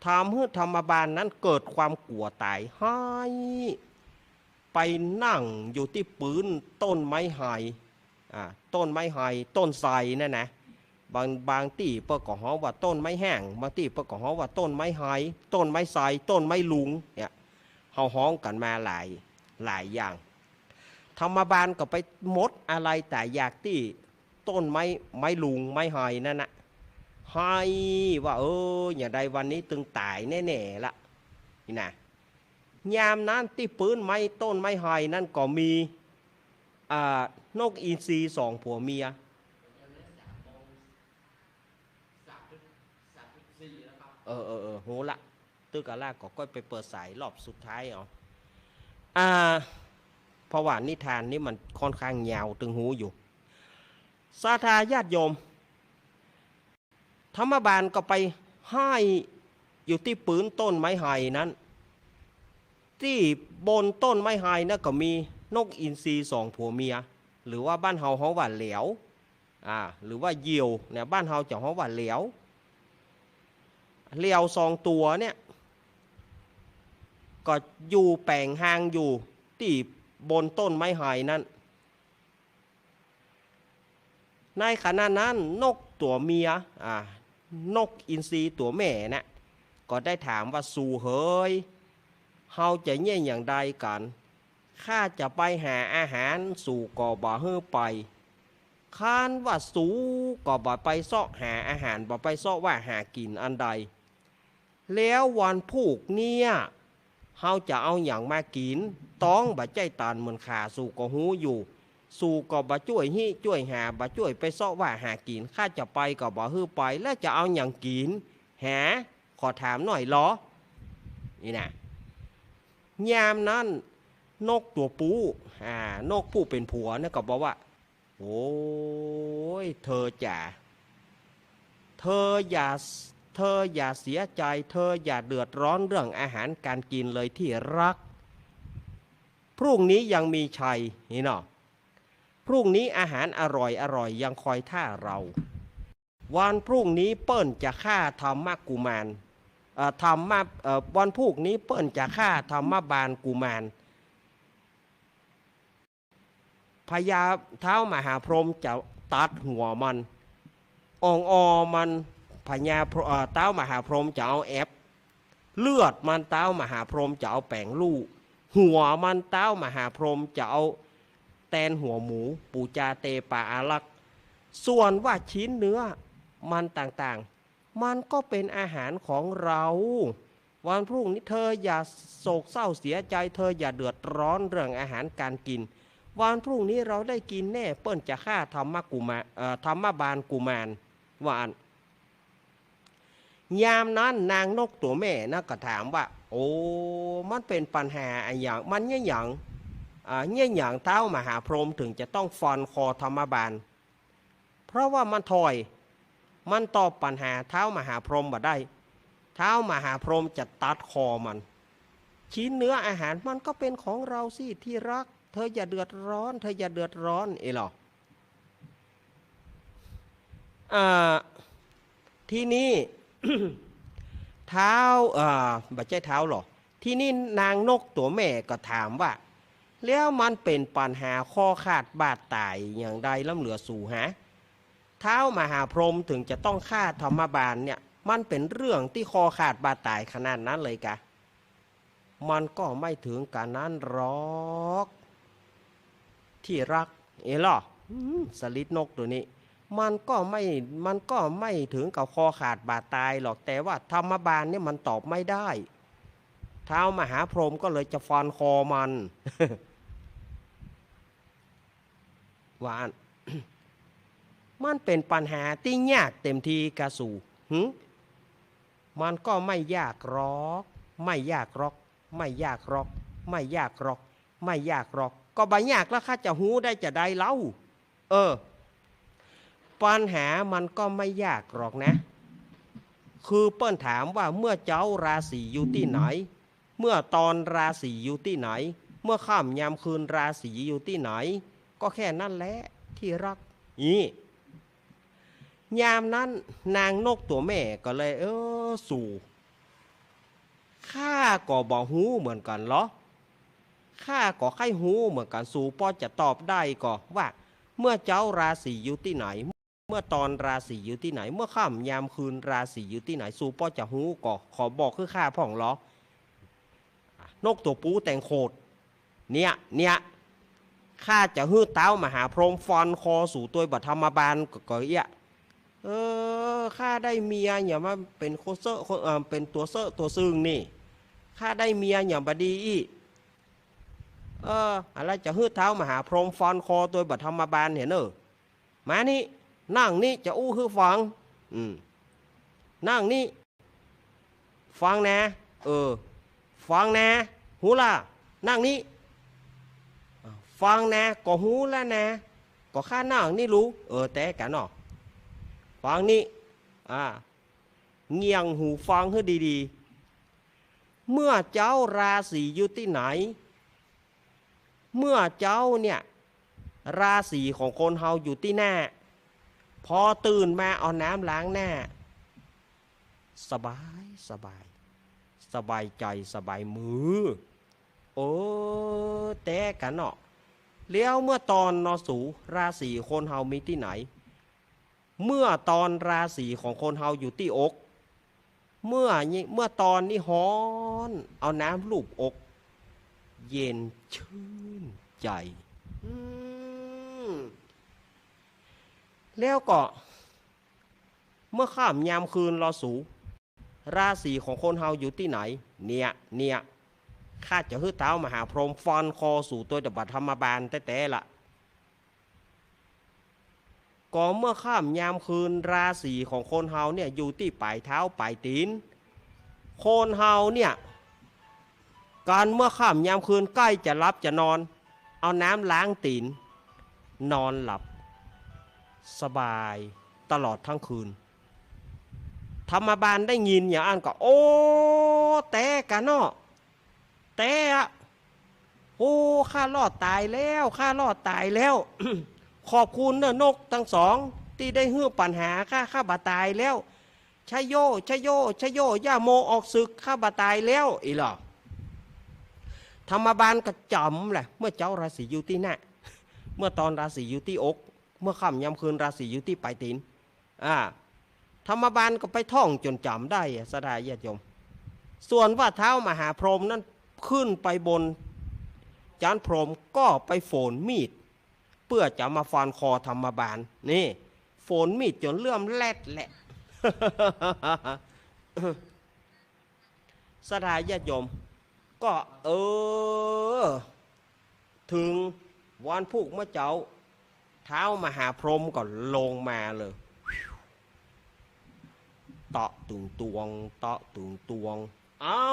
ทำให้ธรรมบาลนั้นเกิดความกลัวตายให้ไปนั่งอยู่ที่ปืนต้นไม้ไผ่ต้นไม้ไผ่ต้นไทรนั่นนะบางที่เปิ้ลก็ฮ้อว่าต้นไม้แห้งบางที่เปิ้ลก็ฮ้อว่าต้นไม้ไผ่ต้นไม้ไทรต้นไม้ลุงเนี่ยเฮาฮ้องกันมาหลายอย่างธรรมบาลก็ไปมดอะไรแต่อยากที่ต้นไม้ลุงไม้ไผ่นั่นนะ ให้ว่าอย่างใดวันนี้ตึงตายแน่ๆละนี่นะยามนั้นที่ปืนไม้ต้นไม้ไฮนั่นก็มีนกอินทรีสองผัวเมียโหละตึกกะลาก็ไปเปิดสายรอบสุดท้ายเพราะว่านิทานนี้มันค่อนข้างยาวตึงหูอยู่ศรัทธาญาติโยมธรรมบาลก็ไปให้อยู่ที่ปืนต้นไม้ไฮนั้นที่บนต้นไม้ไฮนะก็มีนกอินทรีสองผัวเมียหรือว่าบ้านเฮาว่าเหลียวหรือว่าเหยี่ยวเนี่ยบ้านเฮาจะว่าเหลียวสองตัวเนี่ยก็อยู่แปลงหางอยู่ที่บนต้นไม้ไฮนั้นในขณะนั้นนกตัวเมียนกอินทรีตัวแม่นะก็ได้ถามว่าสู่เฮยเฮาจะเนี่ยอย่างใดกันข้าจะไปหาอาหารสู่ก่อบ่เฮือไปค้านว่าสู่ก่อบ่ไปเสาะหาอาหารบ่ไปเสาะว่าหากินอันใดแล้ววันพูกเนี่ยเฮาจะเอาอย่างมากินต้องบ่ใจตานเหมือนขาสู่ก็หูอยู่สู่ก็บ่ช่วยหิช่วยหาบ่ช่วยไปเสาะว่าหากินข้าจะไปก็บ่ฮือไปแล้วจะเอาอย่างกินหาขอถามหน่อยล้อนี่นะยามนั้นนกตัวปูนกผู้เป็นผัวเนี่ยก็บอกว่าโอ้ยเธออย่าเสียใจเธออย่าเดือดร้อนเรื่องอาหารการกินเลยที่รักพรุ่งนี้ยังมีชัยนี่เนาะพรุ่งนี้อาหารอร่อยยังคอยท่าเราวันพรุ่งนี้เปิ้นจะฆ่าธรรมกุมารวันพรุ่งนี้เปิ้นจะฆ่าธรรมบาลกุมารพญาเท้ามหาพรหมจะตัดหัวมันมันพญาเท้ามหาพรหมจะเอาแอบเลือดมันเท้ามหาพรหมจะเอาแป้งลูกหัวมันเท้ามหาพรหมจะเอาแตนหัวหมูปูจาเตปาอารักส่วนว่าชิ้นเนื้อมันต่างๆมันก็เป็นอาหารของเราวันพรุ่งนี้เธออย่าโศกเศร้าเสียใจเธออย่าเดือดร้อนเรื่องอาหารการกินวันพรุ่งนี้เราได้กินแน่เปิ้นจะฆ่าธรรมบาลกุมารวานยามนั้นนางนกตัวแม่นะก็ถามว่าโอ้มันเป็นปัญหาอย่างมันเนี่ยอย่างเท้ามหาพรหมถึงจะต้องฟันคอธรรมบาลเพราะว่ามันตอบปัญหาเท้ามหาพรหมบ่ได้เท้ามหาพรหมจะตัดคอมันชิ้นเนื้ออาหารมันก็เป็นของเราสิที่รักเธออย่าเดือดร้อนหรอที่นี่ เท้าบ่ใช่เท้าหรอที่นี่นางนกตัวแม่ก็ถามว่าแล้วมันเป็นปัญหาข้อขาดบาดตายอย่างใดล้ำเหลือสู่หาเท้ามหาพรหมถึงจะต้องฆ่าธรรมบาลเนี่ยมันเป็นเรื่องที่คอขาดบาดตายขนาดนั้นเลยกะมันก็ไม่ถึงการนั้นหรอกที่รักหรอสลิดนกตัวนี้มันก็ไม่ถึงกับคอขาดบาดตายหรอกแต่ว่าธรรมบาลเนี่ยมันตอบไม่ได้เท้ามหาพรหมก็เลยจะฟันคอมัน ว่า มันเป็นปัญหาที่ยากเต็มทีกะสู่มันก็ไม่ยากหรอกก็บ่ยากแล้วข้าจะหูได้จะได้เล่าปัญหามันก็ไม่ยากหรอกนะคือเปิ้นถามว่าเมื่อเจ้าราศีอยู่ที่ไหนเมื่อตอนราศีอยู่ที่ไหนเมื่อค่ำยามคืนราศีอยู่ที่ไหนก็แค่นั้นแหละที่รักยามนั้นนางนกตัวแม่ก็เลยสู่ข้าก็บอกหูเหมือนกันเหรอข้าก็ไข้หูเหมือนกันสู่พอจะตอบได้ก็ว่าเมื่อเจ้าราศีอยู่ที่ไหนเมื่อตอนราศีอยู่ที่ไหนเมื่อค่ำยามคืนราศีอยู่ที่ไหนสู่พอจะหูก็ขอบอกคือข้าพ่องเหรอนกตัวปูแต่งโคดเนี่ยข้าจะฮื้อเต้ามหาพรหมฟันคอสู่ตัวบัตธรรมบาลก็ ข้าได้เมียอย่ามาเป็นโคเซอร์เป็นตัวเซอร์ตัวซึ่งนี่ข้าได้เมียอย่างบดีอีอะไรจะฮืดเท้ามาหาพรหมฟอนคอตัวบัตธรรมบาลเห็นมานี่นั่งนี่จะอู้ฮือฟังนั่งนี่ฟังนะฟังนะหูล่ะนั่งนี่ฟังนะก็หูแล้วนะก็ข้านั่งนี่รู้แต่กันเนาะฟังนี่เงียงหูฟังให้ดีๆเมื่อเจ้าราศีอยู่ที่ไหนเมื่อเจ้าเนี่ยราศีของคนเฮาอยู่ที่หน้าพอตื่นมาเอาน้ำล้างหน้าสบายสบายสบายใจสบายมือแต่กันเนาะแล้วเมื่อตอนนอสูราศีคนเฮามีที่ไหนเมื่อตอนราศีของคนเฮาอยู่ที่อกเมื่อตอนนี้ฮ้อนเอาน้ำลูบอกเย็นชื่นใจแล้วก็เมื่อข้ามยามคืนรอสูราศีของคนเฮาอยู่ที่ไหนเนี่ยข้าจะฮื้อเท้ามาหาพรหมฟอนคอสู่ตัวดับบัตธรรมบาลแต่ละก็เมื่อข้ามยามคืนราศีของคนเฮาเนี่ยอยู่ที่ปลายเท้าปลายตีนคนเฮาเนี่ยการเมื่อข้ามยามคืนใกล้จะหลับจะนอนเอาน้ำล้างตีนนอนหลับสบายตลอดทั้งคืนธรรมบาลได้ยินอย่างอันก็แต่กันเนาะแต่ข้ารอดตายแล้วข้ารอดตายแล้ว ขอบคุณเนนกทั้งสองที่ได้ฮื้อปัญหาข้าบาตายแล้วชโยชโยชโยย่าโมออกศึกข้าบาตายแล้วอีหรอธรรมบาลกระจำแหละเมื่อเจ้าราศีอยู่ที่หน้าเมื่อตอนราศีอยู่ที่อกเมื่อค่ำยามคืนราศีอยู่ที่ปลายตีนธรรมบาลก็ไปท่องจนจำได้สดายญาติโยมส่วนว่าเท้ามหาพรหมนั้นขึ้นไปบนจานพรหมก็ไปโฝนมีดเพื่อจะมาฟันคอธรรมบาลนี่โฝนมีดจนเลื่อมแลดแหละ สดายญาติโยมก็ถึงวันพุกเมื่อเจ้าเท้ามหาพรหมก็ลงมาเลยเตาะตุงตวงเตาะตุงตวงเอา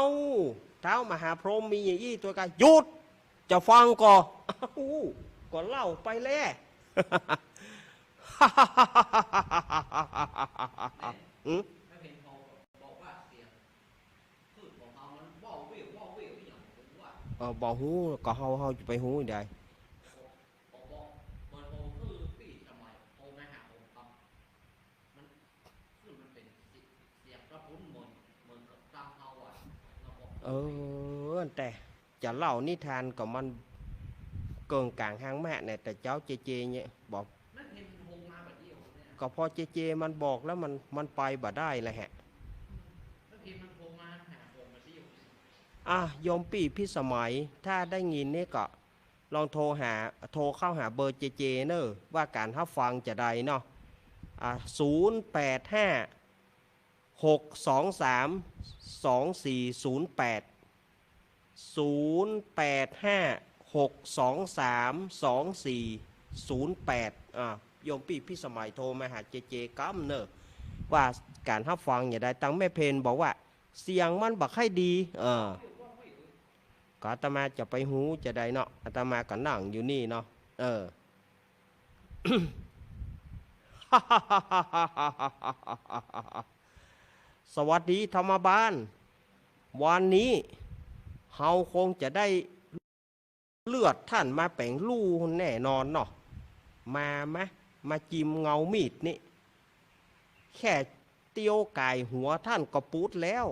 เท้ามหาพรหมมีอย่างอี้ตัวกันหยุดจะฟังก่อนก็เล่าไปแล้ว ไม่เห็นเขาบอกว่าเสียงคือของเขามันว่าววิวอย่างผมว่าบอกหูก็เฮาจะไปหูได้บอกเปิดโฮคือปีทำไมโฮไม่หาโฮครับมันคือมันเป็นเสียงกระพุ้นเหมือนกับตามเขาแต่จะเล่านิทานก็มันเกินกลางห้างแม่เนี่ยแต่เจ้าเจเนี่ยบอกนั่นเห็นโฮมาแบบเดียวเนี่ยก็พอเจมันบอกแล้วมันไปบ่ได้เลยฮะนั่นเห็นมันโฮมาหาโฮมาเดียวโยมปี่พี่สมัยถ้าได้ยินนี่ก็ลองโทรเข้าหาเบอร์เจเนอะว่าการรับฟังจะได้เนาะ085 623 2408 085 623 2408โยมปี่พี่สมัยโทรมาหาเจกัมเนอะว่าการรับฟังอย่าได้ตั้งแม่เพนบอกว่าเสียงมันบักให้ดีก็อาตมาจะไปหูจะได้เนาะอาตมาก็นั่งอยู่นี่เนาะสวัสดีธรรมบาลวันนี้เฮาคงจะได้เลือดท่านมาแป่งลู่แน่นอนเนาะมาจิ้มเงามีดนี่แค่เตียวไก่หัวท่านก็ปูดแล้ว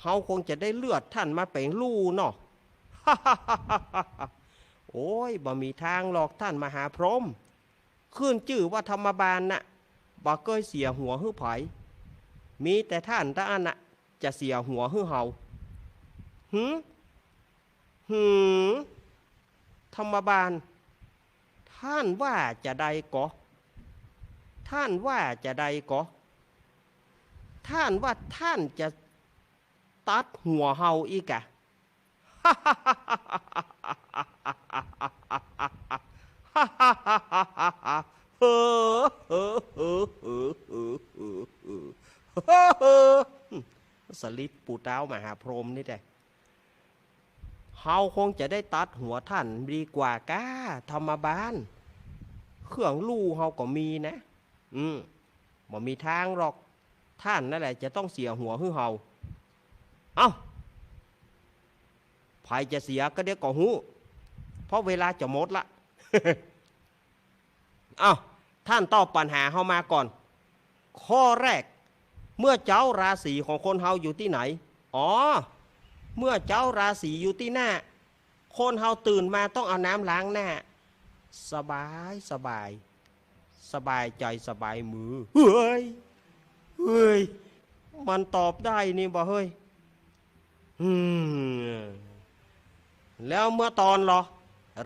เฮาคงจะได้เลือดท่านมาแป่งลู่เนาะ โอ้ยบ่มีทางหรอกท่านมหาพรหมขึ้นชื่อว่าธรรมบาลน่ะบ่เคยเสียหัวหื้อไผมีแต่ท่านอันน่ะจะเสียหัวหื้อเฮาธรรมบาลท่านว่าจะได้ก่อท ท่านว่าจะใดก็ท่านว่าท่านจะตัดหัวเฮาอีกอะเฮ้อเฮ้อเฮ้อเฮ้อเฮ้อเฮ้อเฮ้อสลิปปูเต้ามหาพรหมนี่แต่เฮาคงจะได้ตัดหัวท่านดีกว่าก้าธรรมบาลเครื่องลู่เฮาก็มีนะบ่มีทางหรอกท่านนั่นแหละจะต้องเสียหัวฮือเฮาเอ้าภัยจะเสียก็เดี๋ยวก็หูเพราะเวลาจะหมดละ เอ้าท่านตอบปัญหาเฮามาก่อนข้อแรกเมื่อเจ้าราศีของคนเฮาอยู่ที่ไหนอ๋อเมื่อเจ้าราศีอยู่ที่หน้าคนเฮาตื่นมาต้องเอาน้ำล้างหน้าสบายสบายสบายใจสบายมือเฮ้ยเฮ้ยมันตอบได้นี่บ่เฮ้ยแล้วเมื่อตอนเหรอ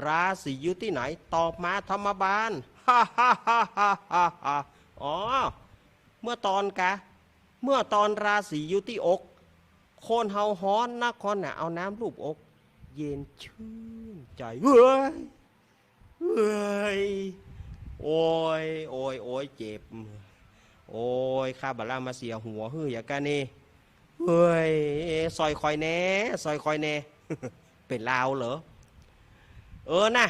ราศีอยู่ที่ไหนตอบมาธรรมบาลฮ่าฮ่าฮ่าฮ่าฮ่าอ๋อเมื่อตอนกะเมื่อตอนราศีอยู่ที่อกคนเฮาฮ้อนนักคนน่ะเอาน้ำลูบอกเย็นชื่นใจเฮ้ยเฮ้ยโอ้ยโอ้ยโอ้ยเจ็บโอ้ยข้าบาลามาเสียหัวเฮ้ยอย่ากันนี่เฮ้ยซอยคอยแน่ซอยคอยแน่ เป็นลาวเหรอนะ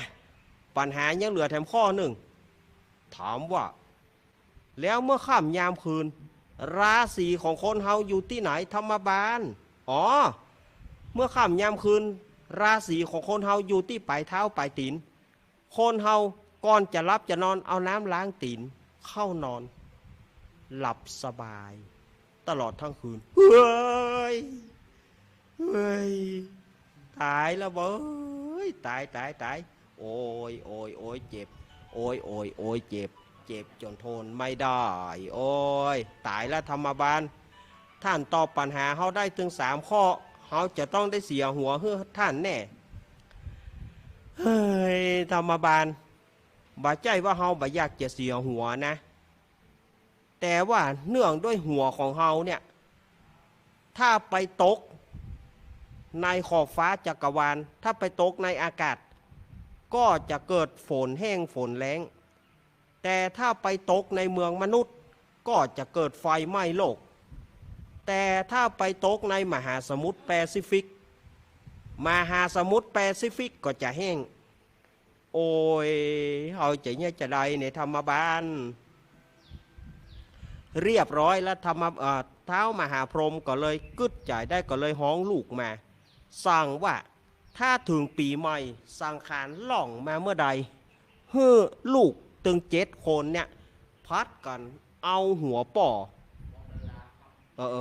ปัญหายังเหลือแถมข้อหนึ่งถามว่าแล้วเมื่อค่ำยามคืนราศีของคนเฮาอยู่ที่ไหนธรรมบาลอ๋อเมื่อค่ำยามคืนราศีของคนเฮาอยู่ที่ปลายเท้าปลายตีนคนเฮาก่อนจะรับจะนอนเอาน้ำล้างตีนเข้านอนหลับสบายตลอดทั้งคืนเฮ้ยเฮ้ยตายแล้วเบ้ยตายตายตายโอ้ยโอ้ยโอ้ยเจ็บโอ้ยโอ้ยโอ้ยเจ็บเจ็บจนทนไม่ได้โอ้ยตายแล้วธรรมบาลท่านตอบปัญหาเขาได้ถึง3 ข้อเขาจะต้องได้เสียหัวเพื่อท่านแน่เฮ้ยธรรมบาลบ่ใจว่าเขาบ่อยากจะเสียหัวนะแต่ว่าเนื่องด้วยหัวของเขาเนี่ยถ้าไปตกในขอบฟ้าจักรวาลถ้าไปตกในอากาศก็จะเกิดฝนแห้งฝนแล้งแต่ถ้าไปตกในเมืองมนุษย์ก็จะเกิดไฟไหม้โลกแต่ถ้าไปตกในมหาสมุทรแปซิฟิกมหาสมุทรแปซิฟิกก็จะแห้งโอ้ยเอาใจเนี่ยจะได้ในธรรมบาลเรียบร้อยแล้วเท้ามหาพรหมก็เลยกึดจ่ายได้ก็เลยห้องลูกมาสั่งว่าถ้าถึงปีใหม่สังขารล่องมาเมื่อใดเฮ้อลูกตึง7 คนเนี่ยพัดกันเอาหัวป่อ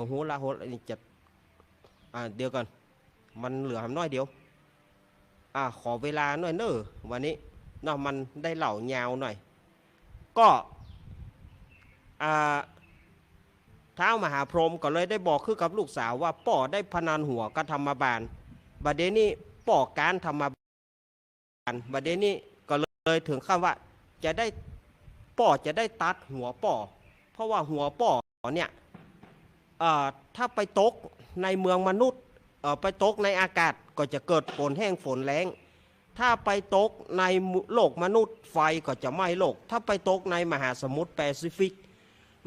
หัวละนี่จะเดี๋ยวกันมันเหลือน้อยเดียวขอเวลาหน่อยเนอะวันนี้เนาะมันได้เหล่ายาวหน่อยก็เท้ามหาพรหมก็เลยได้บอกคือกับลูกสาวว่าป่อได้พนันหัวกับธรรมบาลบัดเดี๋ยวนี้ป่อการธรรมบาลบัดเดี๋ยวนี้ก็เลยถึงขั้นว่าจะได้ป่อจะได้ตัดหัวป่อเพราะว่าหัวป่อเนี่ยถ้าไปตกในเมืองมนุษย์ไปตกในอากาศก็จะเกิดฝนแห้งฝนแล้งถ้าไปตกในโลกมนุษย์ไฟก็จะไหม้โลกถ้าไปตกในมหาสมุทรแปซิฟิก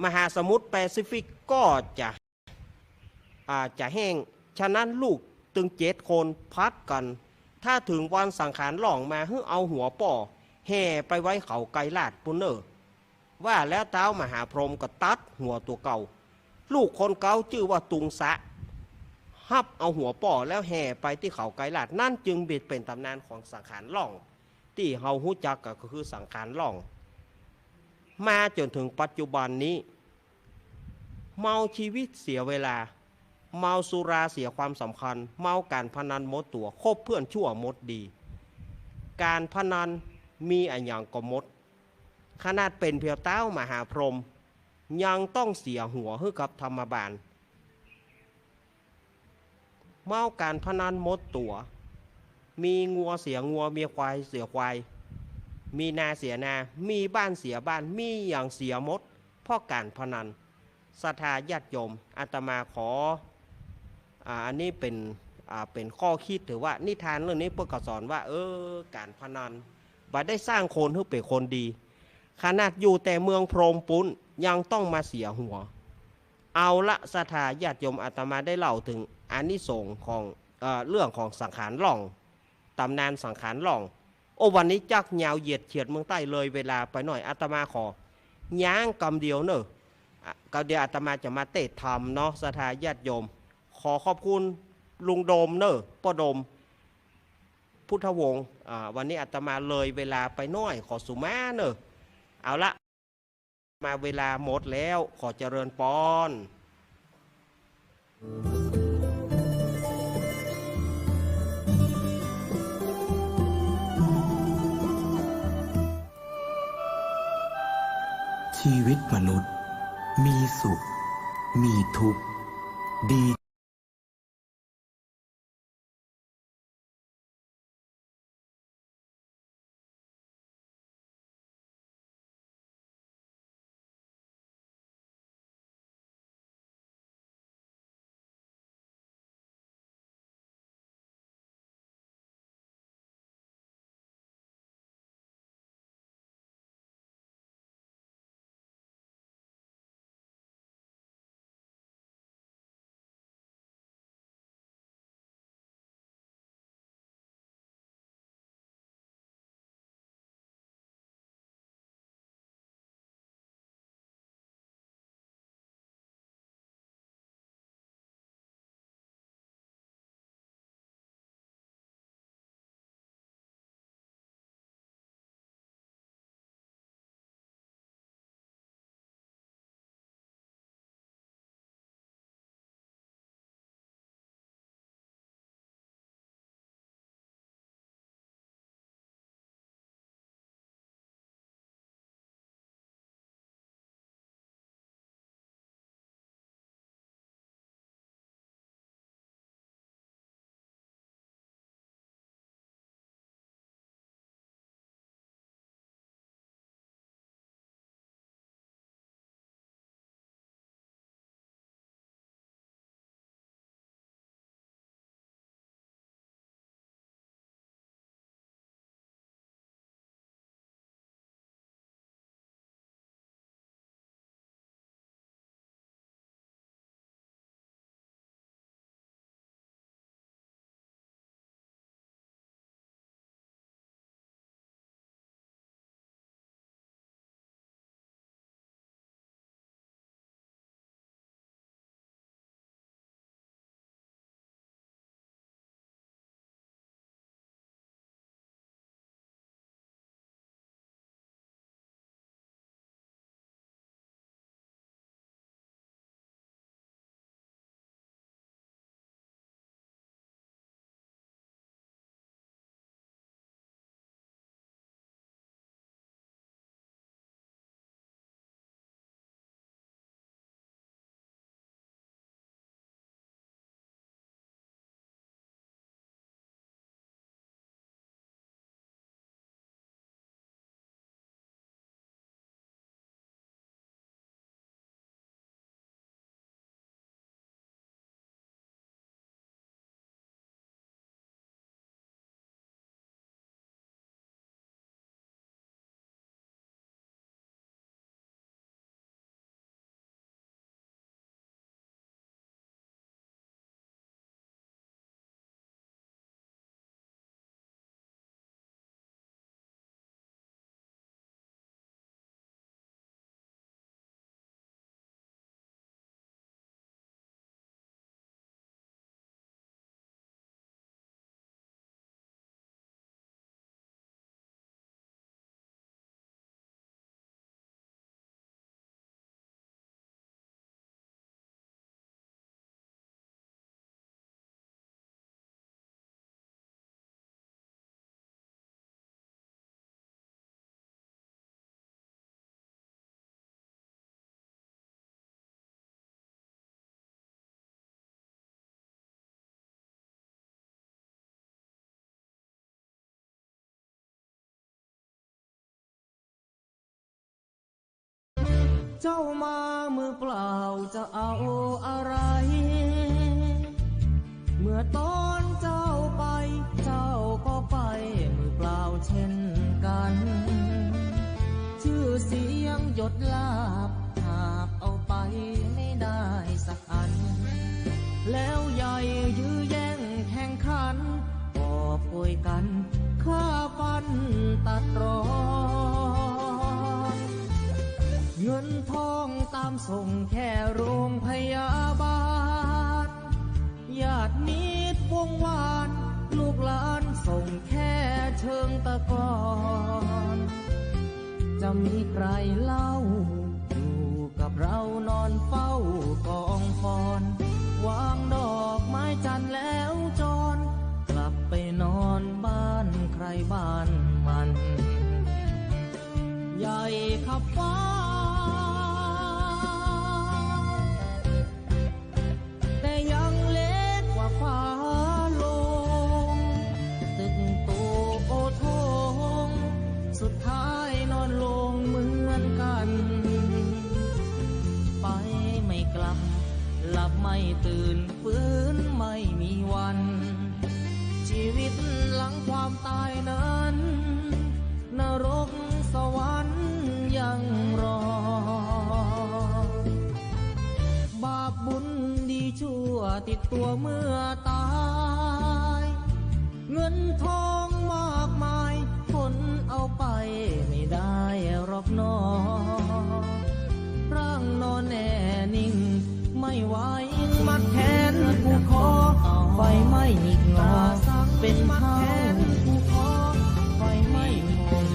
มหาสมุทรแปซิฟิกก็จะแห้งฉะนั้นลูกตึง7 คนพัดกันถ้าถึงวันสังขารหล่องมาให้เอาหัวป่อแห่ไปไว้เขาไกลลาดปุนเนอร์ว่าแล้วเท้ามหาพรหมก็ตัดหัวตัวเก่าลูกคนเก่าชื่อว่าตุงสะฮับเอาหัวป่อแล้วแห่ไปที่เขาไกลลาดนั่นจึงเป็นตำนานของสังขารหล่องที่เฮาฮู้จักก็คือสังขารหล่องมาจนถึงปัจจุบันนี้เมาชีวิตเสียเวลาเมาสุราเสียความสำคัญเมาการพนันหมดตัวคบเพื่อนชั่วหมดดีการพนันมีอันอย่างก็หมดขนาดเป็นเพียวเต้ามหาพรหมยังต้องเสียหัวให้กับธรรมบาลเมาการพนันหมดตัวมีงัวเสียงัวมีควายเสียควายมีนาเสียนามีบ้านเสียบ้านมีอย่างเสียหมด เพราะการพนันศรัทธาญาติโยมอาตมาขออันนี้เป็นข้อคิดถือว่านิทานเรื่องนี้เพื่อสอนว่าการพนันบ่ได้สร้างคนให้เป็นคนดีขนาดอยู่แต่เมืองพรหมปุ้นยังต้องมาเสียหัวเอาละศรัทธาญาติโยมอาตมาได้เล่าถึงอานิสงส์ของเรื่องของสังขารหล่องตำนานสังขารหล่องวันนี้จักยาวเหยียดเฉียดเมืองใต้เลยเวลาไปหน่อยอาตมาขอย่างกำเดียวเนอะก็เดี๋ยวอาตมาจะมาเตะธรรมเนาะศรัทธาญาติโยมขอขอบคุณลุงโดมเนอะป้าโดมพุทธวงศ์วันนี้อาตมาเลยเวลาไปหน่อยขอสุมาเนอะเอาละมาเวลาหมดแล้วขอเจริญพรชีวิตมนุษย์มีสุขมีทุกข์ดี เจ้ามามือเปล่าจะเอาอะไร เมื่อตอนเจ้าไปเจ้าก็ไปมือเปล่าเช่นกัน ชื่อเสียงหยดลาบหากเอาไปไม่ได้สักอัน แล้วใหญ่ยื้อแย่งแข่งขันกอบโกยกันฆ่าฟันตัดรอนเงินทองตามส่งแค่โรงพยาบาลญาติมิตรวงวานลูกหลานส่งแค่เชิงตะกอนจะมีใครเล่าอยู่กับเรานอนเฝ้ากองฟอนวางดอกไม้จันทร์แล้วจรกลับไปนอนบ้านใครบ้านมันใหญ่ขับฟ้าแต่ยังเล็กกว่าฟ้าลงตึกโตโอทงสุดท้ายนอนลงเหมือนกันไปไม่กลับหลับไม่ตื่นฟื้นไม่มีวันชีวิตหลังความตายนั้นนรกสวรรค์ยังรอบาปบุญดีชั่วติดตัวเมื่อตายเงินทองมากมายคนเอาไปไม่ได้หรอกน้อร่างนอนแน่นิ่งไม่ไหวมัดแขนผูกคอไฟไหม้หงิกงอเป็นเท้าผูกคอไฟไหม้หมด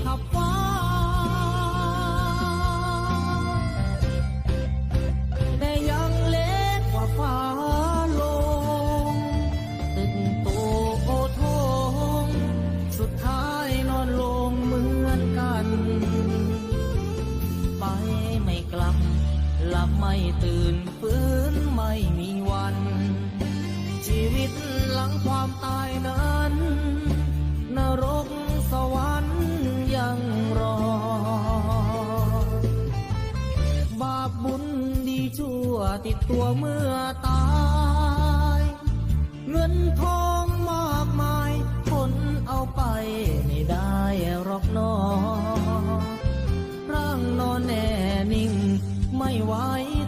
ขับฟ้าแต่ยังเล็กกว่าฟ้าลงตึกโตโอทงสุดท้ายนอนลงเหมือนกันไปไม่กลับหลับไม่ตื่นฟื้นไม่มีวันชีวิตหลังความตายนั้นนรกสวรรค์ยังรอบาปบุญดีชั่วติดตัวเมื่อตายเงินทองมากมายคนเอาไปไม่ได้หรอกน้อร่างนอนแน่นิ่งไม่ไหว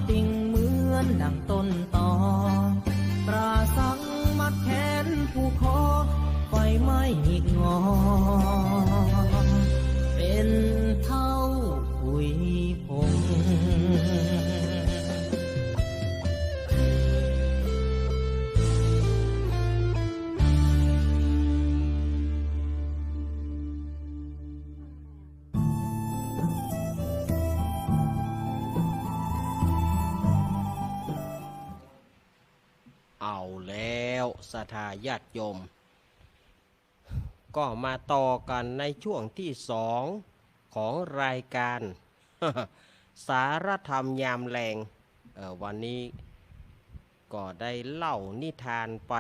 ติ่งเหมือนดังต้นตอตราสังมัดแขนผูกคอไฟไหม้หงิกงอเป็นเท่าหุยผงเอาแล้วศรัทธาญาติโยมก็มาต่อกันในช่วงที่สองของรายการ สารธรรมยามแรงวันนี้ก็ได้เล่านิทานไป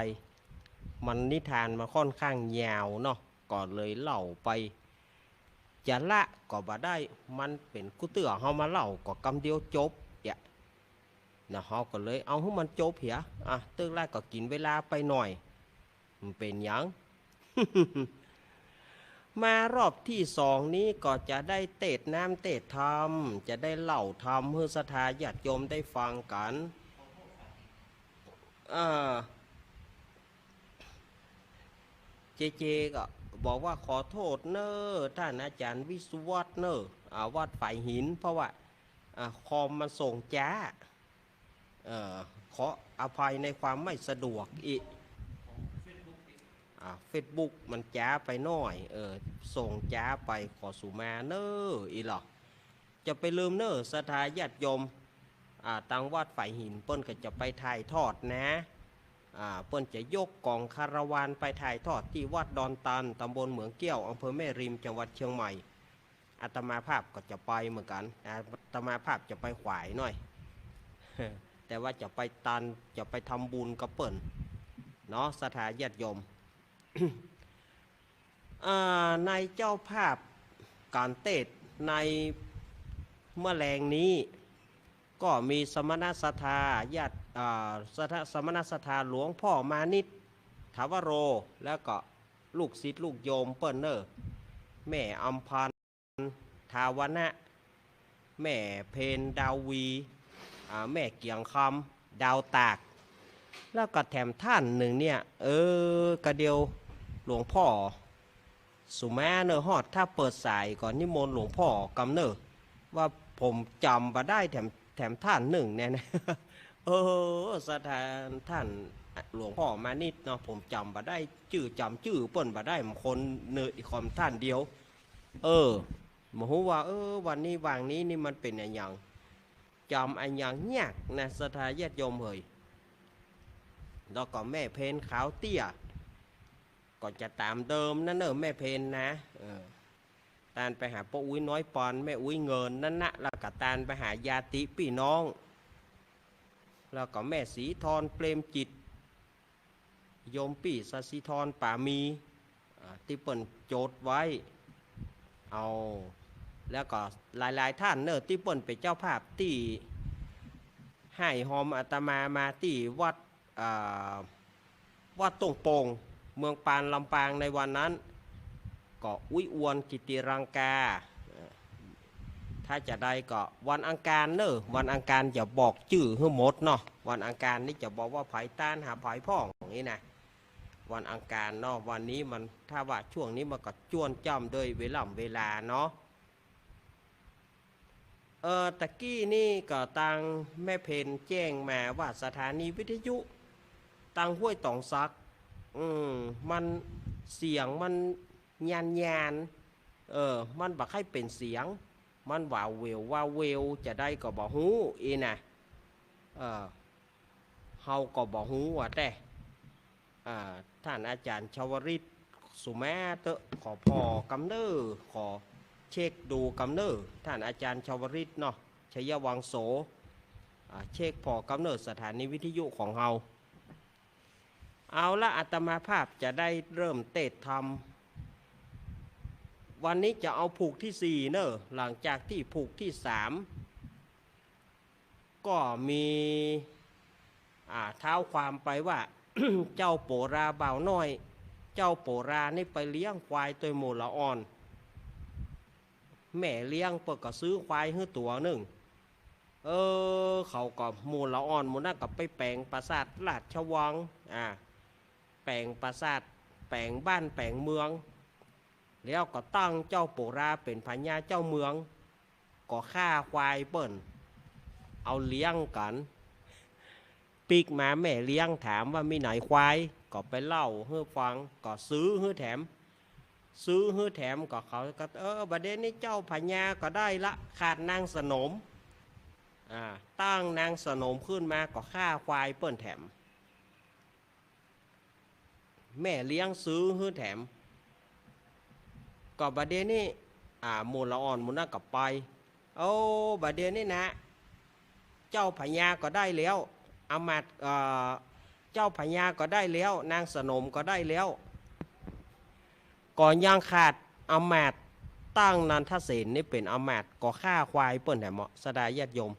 มันนิทานมาค่อนข้างยาวเนาะก็เลยเล่าไปจะละก็บ่ได้มันเป็นกุเตือเฮามาเล่าก็กำเดียวจบอย่านะเฮาก็เลยเอาให้มันจบเหียตึกแรกก็กินเวลาไปหน่อยมันเป็นหยัง มารอบที่สองนี้ก็จะได้เตดน้ำเตดธรรมจะได้เล่าธรรมเพื่อศรัทธาญาติโยมได้ฟังกันเจก็บอกว่าขอโทษเนอท่านอาจารย์วิสุวัตเนอวัดฝ่ายหินเพราะว่าคอมมันส่งจ้าขออภัยในความไม่สะดวกอีกเฟซบุ๊กมันจ้าไปหน่อยส่งจ้าไปขอสุมาเนออีหรอจ จะไปลืมเนอศรัทธาญาติโยมตังวัดฝ่ายหินเปิ้นก็จะไปถ่ายทอดนะเปิ้นจะยกกองคาราวานไปถ่ายทอดที่วัดดอนตันตำบลเหมืองเกี้ยวอำเภอแม่ริมจังหวัดเชียงใหม่อาตมาภาพก็จะไปเหมือนกันอาตมาภาพจะไปขวายหน่อย แต่ว่าจะไปตันจะไปทำบุญกับเปิ้นเนาะศรัทธาญาติโยม ในเจ้าภาพการเทศน์ในเมื่อแรงนี้ก็มีสมณศรัทธาญาติสมณศรัทธาหลวงพ่อมานิตถาวโรแล้วก็ลูกศิษย์ลูกโยมเปิ้นเนอร์แม่อัมพันธ์ทาวนะแม่เพนดาวีแม่เกียงคำดาวตากแล้วก็แถมท่านหนึ่งเนี่ยกระเดียวหลวงพ่อสุมาเนอฮอดถ้าเปิดสายก่อนนิมนต์หลวงพ่อกำเนอว่าผมจำมาได้แถมท่านหนึ่งเนี่ยนะสถานท่านหลวงพ่อมานิดเนาะผมจำมาได้ชื่อเปิ้นมาได้คนเนยคอมท่านเดียวหมูว่าวันนี้วางนี้นี่มันเป็นอะไรอย่างจำอะไรอย่างยากนะสถานญาติโยมเฮ้ยแล้วก็แม่เพนขาวเตี้ยก็จะตามเดิมนั่นแม่เพนนะตานไปหาป้าอุ้ยน้อยปอนแม่อุ้ยเงินนั่นนะแล้วก็ตานไปหายาติพี่น้องแล้วก็แม่สีทรเปรมจิตโยมปี่สศิธรป่ามีที่เปิ่นโจทย์ไว้เอาแล้วก็หลายๆท่านเนอะที่เปิ่นเป็นเจ้าภาพที่ให้หอมอาตมาที่วัดตงโปงเมืองปานลำปางในวันนั้นก็อุ้ยอวนกิติรังกาถ้าจะได้ก็วันอังคารเนอะวันอังคารจะบอกชื่อให้หมดเนาะวันอังคารนี่จะบอกว่าไผ่ต้านหาไผ่พ่องอย่างนี้นะวันอังคารเนาะวันนี้มันถ้าว่าช่วงนี้มันก็จวนจ้ำโดยเวลาเนาะตะกี้นี่ก็ตังแม่เพนแจ้งมาว่าสถานีวิทยุตังห้วยตองซักมันเสียงมันยานมันบักให้เป็นเสียงมันว่าเวลจะได้ก็บอกฮู้อีนะเฮาก็บอกฮู้ว่าแต่ท่านอาจารย์ชวริตสุแม่เตอขอพอกำเนอขอเช็คดูกำเนอท่านอาจารย์ชวริตเนาะชัยวังโสเช็คพอกำเนอสถานีวิทยุของเฮาเอาละอาตมาภาพจะได้เริ่มเตะทำวันนี้จะเอาผูกที่4เนอะหลังจากที่ผูกที่3ก็มีเท้าความไปว่า เจ้าโปราบ่าวน้อยเจ้าโปรานี่ไปเลี้ยงควายตัวหมูละอ่อนแม่เลี้ยงเปิดก็ซื้อควายให้ตัวหนึ่งเขาก็หมูละอ่อนหมูนั่นก็ไปแปลงปราสาทราชวังแปลงปราสาทแปลงบ้านแปลงเมืองแล้วก็ตั้งเจ้าโปราเป็นพญาเจ้าเมืองก็ฆ่าควายเปิ้นเอาเลี้ยงกันปีกมาแม่เลี้ยงถามว่ามีไหนควายก็ไปเล่าให้ฟังก็ซื้อให้แถมก็เขาก็บัดเดี๋ยวนี้เจ้าพญาก็ได้ละขาดนางสนมตั้งนางสนมขึ้นมาก็ฆ่าควายเปิ้นแถมแม่เลี้ยงซื้อให้แถมก็บัดเดี๋ยวนี้มูลละอ่อนมูลน่ากับไปบัดเดี๋ยวนี้นะเจ้าพญาก็ได้แล้วอมาตเจ้าพญาก็ได้แล้วนางสนมก็ได้แล้วก่อนยังขาดอมาตตั้งนันทเสนนี่เป็นอมาตก็ฆ่าควายเปิ้นแถมเหมาะสดายญาติโยม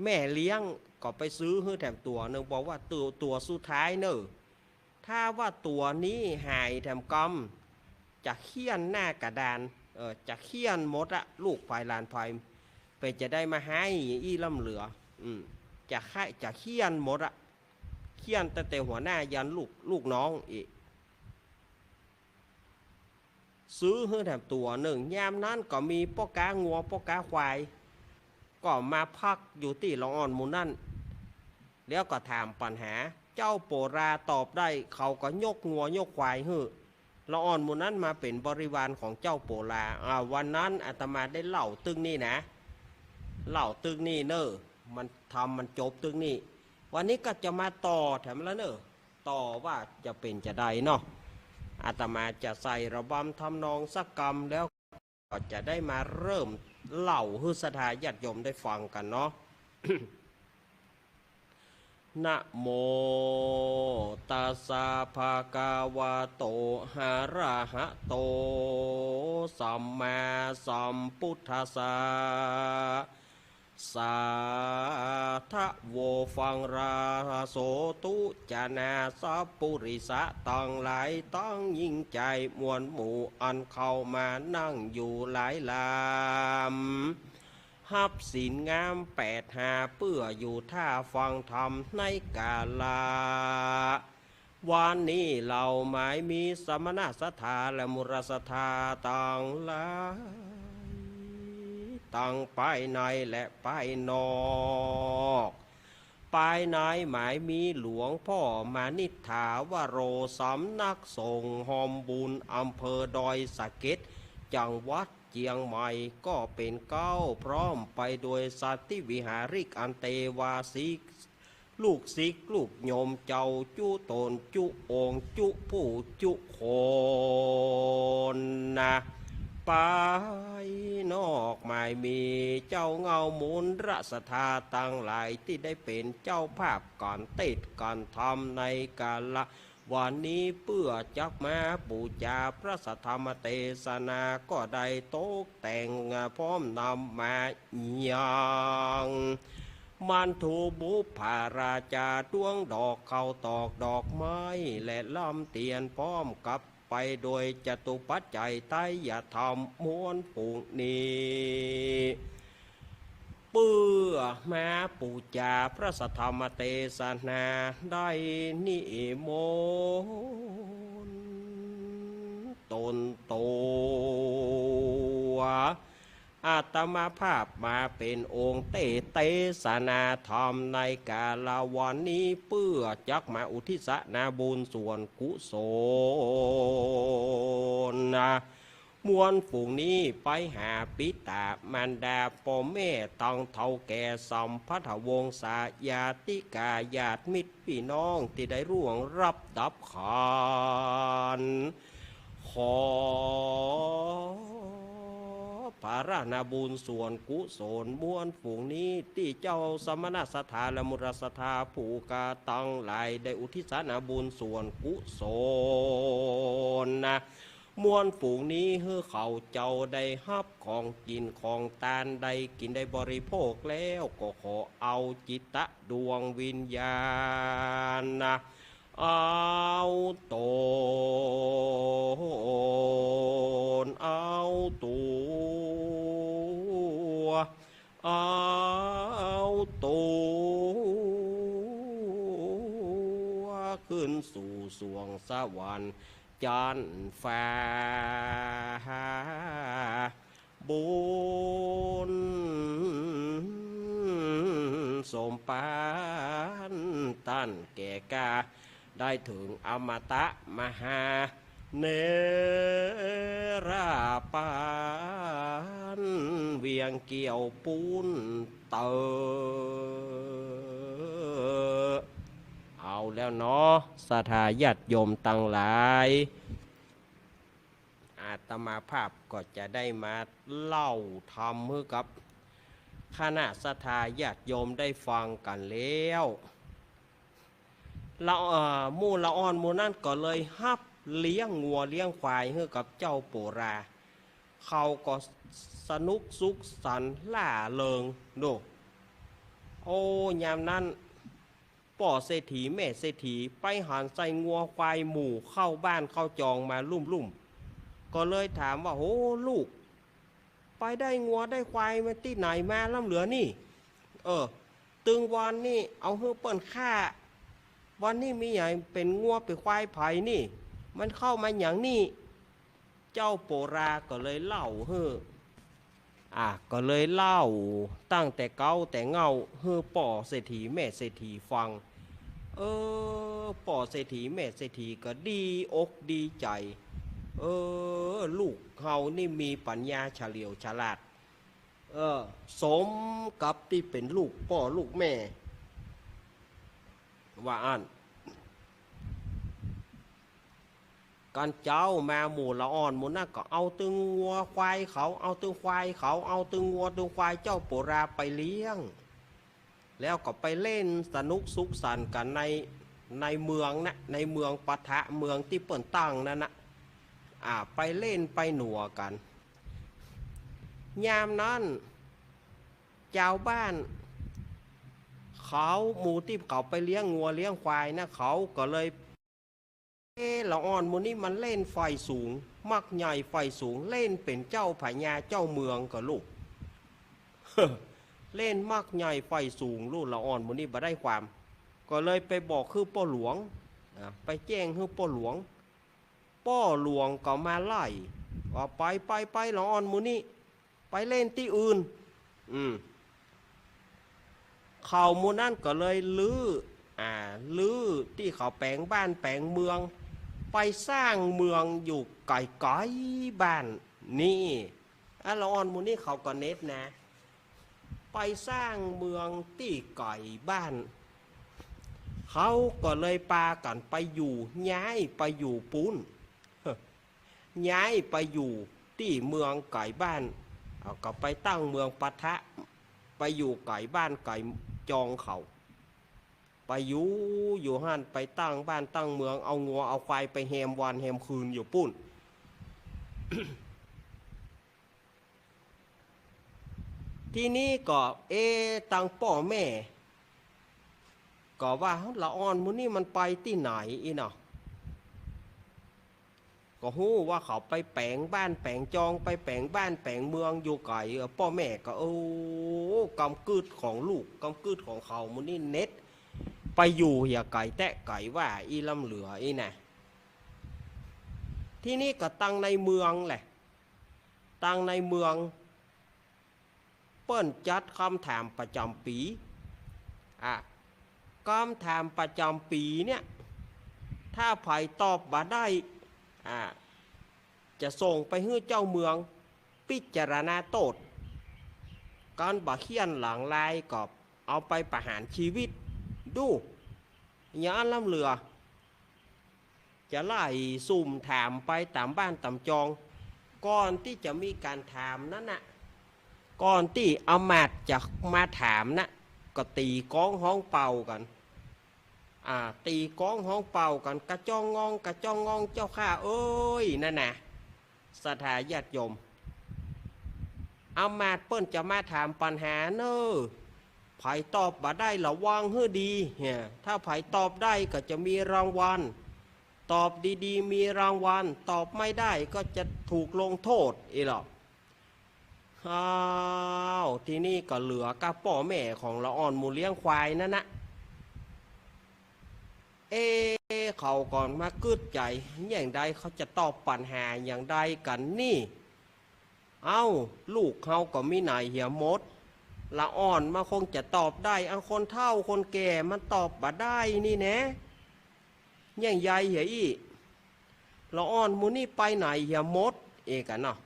แม่เลี้ยงก็ไปซื้อให้แถมตัวหนึ่งบอกว่าตัวสุดท้ายเนอะถ้าว่าตัวนี้หายแถมกำจะเคี่ยนหน้ากระดานจะเคี่ยนหมดอะลูกภายลานภายไปจะได้มาให้อีล่ำเหลือจะเคี่ยนหมดอะเคี่ยนแต่หัวหน้ายันลูกน้องอีกซื้อให้แถมตัวหนึ่งยามนั้นก็มีพ่อกางัวพ่อกาควายก็มาพักอยู่ที่ละอ่อนมูนั่นแล้วก็ถามปัญหาเจ้าโปราตอบได้เขาก็ยกงัวยกควายฮื้อ ละอ่อนหมู่นั้นมาเป็นบริวารของเจ้าโปลาวันนั้นอาตมาได้เล่าตึงนี่นะเล่าตึงนี่เนอะมันจบตึงนี่วันนี้ก็จะมาต่อแถมแล้วเนอะต่อว่าจะเป็นจะได้เนาะอาตมาจะใส่ระบำทำนองสักกรรมแล้วก็จะได้มาเริ่มเล่าให้ศรัทธาญาติโยมได้ฟังกันเนาะ นะโมตัสสะภะคะวะโตอะระหะโตสัมมาสัมพุทธัสสะสาธะโวฟังราโสตุจานาสัพปุริสะตั้งหลายตั้งยิ่งใจมวลหมู่อันเข้ามานั่งอยู่หลายลำฮับศีลงาม85เพื่ออยู่ท่าฟังธรรมในกาลาวันนี้เราหมายมีสมณศรัทธาและมุรศรัทธาต่างหลายตั้งภายในและภายนอกภายในหมายมีหลวงพ่อมานิถาวโรสำนักสงฆ์หอมบุญอำเภอดอยสะเก็ดจังหวัดเจียงใหม่ก็เป็นเก้าพร้อมไปโดยสัตติวิหาริกอันเตวาสิกลูกศิษย์ลูกโยมเจ้าจุตนจุองจุผู้จุโคนนะไปนอกหมายมีเจ้าเงามูลรัศธาตั้งหลายที่ได้เป็นเจ้าภาพก่อนติดก่อนทำในกาละวันนี้เพื่อจักมาบูชาพระสัทธรรมเทศนาก็ได้ตกแต่งพร้อมนำมาอย่างมันถูบุพาราชาดวงดอกเขาตอกดอกไม้และลำเตียนพร้อมกับไปโดยจตุปัจจัยไตยธรรมมวลปุงนี้เพื่อมาปูจาพระสัทธรรมเทศนาได้นิมนต์ตนตัวอาตมาภาพมาเป็นองค์เทศนาธรรมในกาลวันนี้เพื่อจักมาอุทิศนาบุญส่วนกุศลมวลฝูงนี้ไปหาปิตามารดาพ่อแม่ต้องเท่าแก่สัมพัทธวงศาญาติกาญาติมิตรพี่น้องที่ได้ร่วงรับดับขันขอภาราณบุญส่วนกุศลมวลฝูงนี้ที่เจ้าสมณศรัทธาและมุรศรัทธาผู้กาตั้งหลายได้อุทิศนาบุญส่วนกุศลมวลฝูงนี้เฮือเขาเจ้าได้ฮับของกินของตานได้กินได้บริโภคแล้วก็ขอเอาจิตตะดวงวิญญาณเอาตนเอาตัวเอาตัวขึ้นสู่สวงสวรรค์จันทร์ฟ้าบุญสมปานตันแก่กาได้ถึงอมตะมหาเนราปานเวียงเกี่ยวปูนเตอเอาแล้วเนาะศรัทธาญาติโยมตั้งหลายอาตมาภาพก็จะได้มาเล่าธรรมให้กับคณะศรัทธาญาติโยมได้ฟังกันแล้วละหมู่ละอ่อนหมู่นั่นก็เลยฮับเลี้ยงงัวเลี้ยงควายให้กับเจ้าโปราเขาก็สนุกสุขสันต์ล่าเริงดูโอ้ยามนั้นป่อเศรษฐีแม่เศรษฐีไปหันใส่งัวควายหมู่เข้าบ้านเข้าจองมาลุ่มก็เลยถามว่าโอ้ลูกไปได้งัวได้ควายมาที่ไหนมาล้ำเหลือนี่ตึงวันนี่เอาเฮือเปิ้นฆ่าวันนี้มีอย่างเป็นงัวเป็นควายไผ่นี่มันเข้ามาอย่างนี้เจ้าโปราก็เลยเล่าเฮือก็เลยเล่าตั้งแต่เก่าแต่เงาเฮือป่อเศรษฐีแม่เศรษฐีฟังป่อเศรษฐีแม่เศรษฐีก็ดีอกดีใจ ลูกเฮานี่มีปัญญาเฉลียวฉลาดสมกับที่เป็นลูกพ่อลูกแม่ว่าอันการเจ้ามาหมู่ละอ่อนหมู่นั่นก็เอาตึงวัวควายเขาเอาตึงควายเขาเอาตึงวัวตึงควายเจ้าโปราไปเลี้ยงแล้วก็ไปเล่นสนุกสุขสันต์กันในเมืองนะในเมืองปะทะเมืองที่เปิ่นตั้งนั่นนะไปเล่นไปหนัวกันยามนั้นเจ้าบ้านเขาหมู่ที่เขาไปเลี้ยงงัวเลี้ยงควายนะเขาก็เลยละอ่อนหมู่นี้มันเล่นไฟสูงมักใหญ่ไฟสูงเล่นเป็นเจ้าพญาเจ้าเมืองกับลูก เล่นมักใหญ่ไฟสูงลูกละอ่อนหมู่นี้บ่ได้ความก็เลยไปบอกคือพ่อหลวงไปแจ้งคือพ่อหลวงก็มาไล่ว่าไปละอ่อนหมู่นี้ไปเล่นที่อื่นเขาหมู่นั้นก็เลยลื้อที่เขาแปลงบ้านแปลงเมืองไปสร้างเมืองอยู่ไกลๆบ้านนี่ละอ่อนหมู่นี้เขาก็เน็ตนะไปสร้างเมืองที่ไกลบ้านเขาก็เลยปากันไปอยู่ย้ายไปอยู่ปูนย้ายไปอยู่ที่เมืองไก่บ้านเอาก็ไปตั้งเมืองปะทะไปอยู่ไก่บ้านไก่จองเขาไปอยู่หันไปตั้งบ้านตั้งเมืองเอางัวเอาควายไปแฮมวันแฮมคืนอยู่ปุ้น ที่นี่ก็ตังพ่อแม่ก็ว่าละอ่อนมื้อนี้มันไปที่ไหนอีเนาะก็ฮู้ว่าเขาไปแปลงบ้านแปลงจองไปแปลงบ้านแปลงเมืองอยู่ไกลพ่อแม่ก็กำกึดของลูกกำกึดของเขามื้อนี้เน็ตไปอยู่อย่าไก่แตะไก่ว่าอีลำเหลืออีน่ะที่นี่ก็ตั้งในเมืองแหละตั้งในเมืองเปิ้นจัดคำถามประจำปีคำถามประจำปีเนี่ยถ้าไผตอบมาได้จะส่งไปให้เจ้าเมืองพิจารณาโทษการบ่เขียนหลังลายก็เอาไปประหารชีวิตดูอย่าอันล้ำเหลือจะไล่สุ่มถามไปตามบ้านตามจองก่อนที่จะมีการถามนั้นน่ะก่อนที่อมาตย์จะมาถามนะก็ตีก้องห้องเป่ากันตีก้องห้องเป่ากันกระจ้องงองเจ้าข้าเอ้ยนั่นน่ะสถาญาติโยมอมาตย์เปิ้นจะมาถามปัญหาเนอไผตอบบ่ได้ระวังให้ดีถ้าไผตอบได้ก็จะมีรางวัลตอบดีๆมีรางวัลตอบไม่ได้ก็จะถูกลงโทษอีหรอกที่นี่ก็เหลือกับพ่อแม่ของละอ่อนหมู่เลี้ยงควายนั่นนะเขาก่อนมากึดใจอย่างใดเขาจะตอบปัญหาอย่างใดกันนี่ลูกเขาก็มีนายเหี่ยมดละอ่อนมาคงจะตอบได้คนเฒ่าคนแก่มันตอบบ่ได้นี่แนะอย่างใหญ่เหี่ยอีละอ่อนหมู่นี่ไปไหนเหี่ยมดกันเนาะ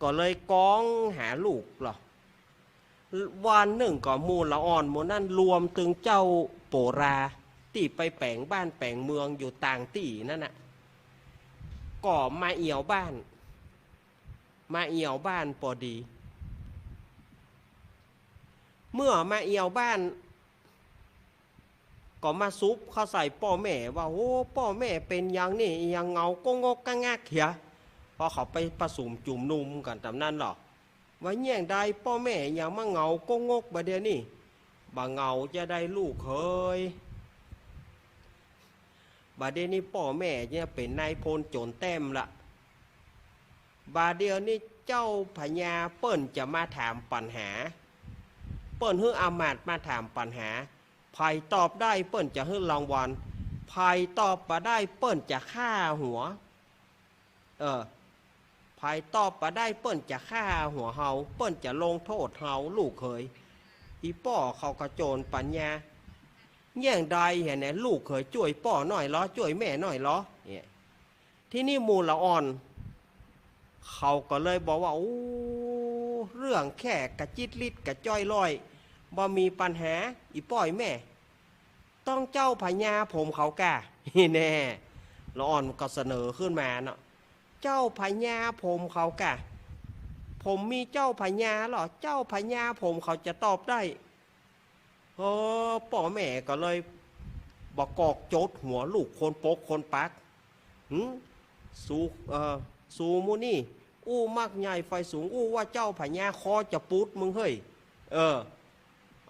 ก็เลยก้องหาลูกหรอวันหนึ่งก็มูลละอ่อนหมู่นั่นรวมถึงเจ้าโปราที่ไปแปลงบ้านแปลงเมืองอยู่ต่างที่นั่นน่ะก็มาเอี่ยวบ้านพอดีเมื่อมาเอี่ยวบ้านก็มาซุปเขาใส่พ่อแม่ว่าพ่อแม่เป็นอย่างนี้อย่างเงาก็งกกะงักเหียพอเขาไปผสมจุ่มนุ่มกันตามนั้นหรอว่าแย่งได้พ่อแม่อย่างมาเงาก็งกประเดี๋ยวนี้บ่เงาจะได้ลูกเคยบาเดี๋ยวนี้พ่อแม่เนี่ยเป็นนายพลโจรแต้มละบาเดี๋ยวนี้เจ้าพญาเปิ้นจะมาถามปัญหาเปิ้นให้อามาตย์มาถามปัญหาไผตอบได้เปิ้นจะให้รางวัลไผตอบมาได้เปิ้นจะฆ่าหัวไผตอบมาได้เปิ้นจะฆ่าหัวเฮาเปิ้นจะลงโทษเฮาลูกเคยอีป้อเขากระโจนปัญญาแย่งใดเห็นไหมลูกเคยช่วยป้อหน่อยล้อช่วยแม่หน่อยล้อเนี่ย ที่นี่หมู่ละอ่อนเขาก็เลยบอกว่าโอ้เรื่องแค่กระจิตลิดกระจ้อยลอยบ่มีปัญหาอีป้อยแม่ต้องเจ้าพญาผมเขากะแน่ละอ่อนก็เสนอขึ้นมาเนาะเจ้าพญาผมเขากะผมมีเจ้าพญาหรอเจ้าพญาผมเขาจะตอบได้ป่อแม่ก็เลยบอกกอกโจดหัวลูกคนปกคนปักสูมูนี่อู้มากใหญ่ไฟสูงอู้ว่าเจ้าพญาคอจะปูดมึงเฮ้ย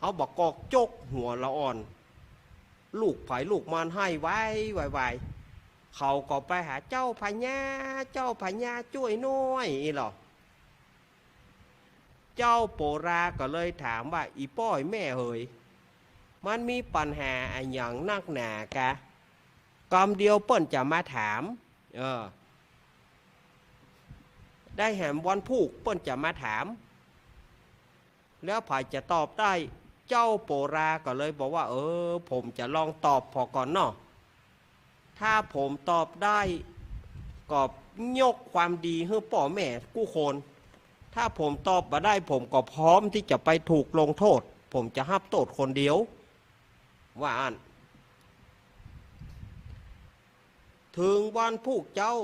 เอาบอกกอกโจกหัวละอ่อนลูกไผ่ลูกมันให้ไว้เขาก็ไปหาเจ้าพญาช่วยน้อยอีหรอเจ้าโปราก็เลยถามว่าอีป้อยแม่เฮยมันมีปัญหาอะไรอย่างนักหนากะกำเดียวเปิ้นจะมาถามได้แหมวันพูกเปิ้นจะมาถามแล้วผ่ายจะตอบได้เจ้าโปราก็เลยบอกว่าผมจะลองตอบพอก่อนเนาะถ้าผมตอบได้ก็ยกความดีให้ป่อแม่กู้คนถ้าผมตอบมาได้ผมก็พร้อมที่จะไปถูกลงโทษผมจะห้ามโทษคนเดียวว่าอันถึงวันพูกเจ้า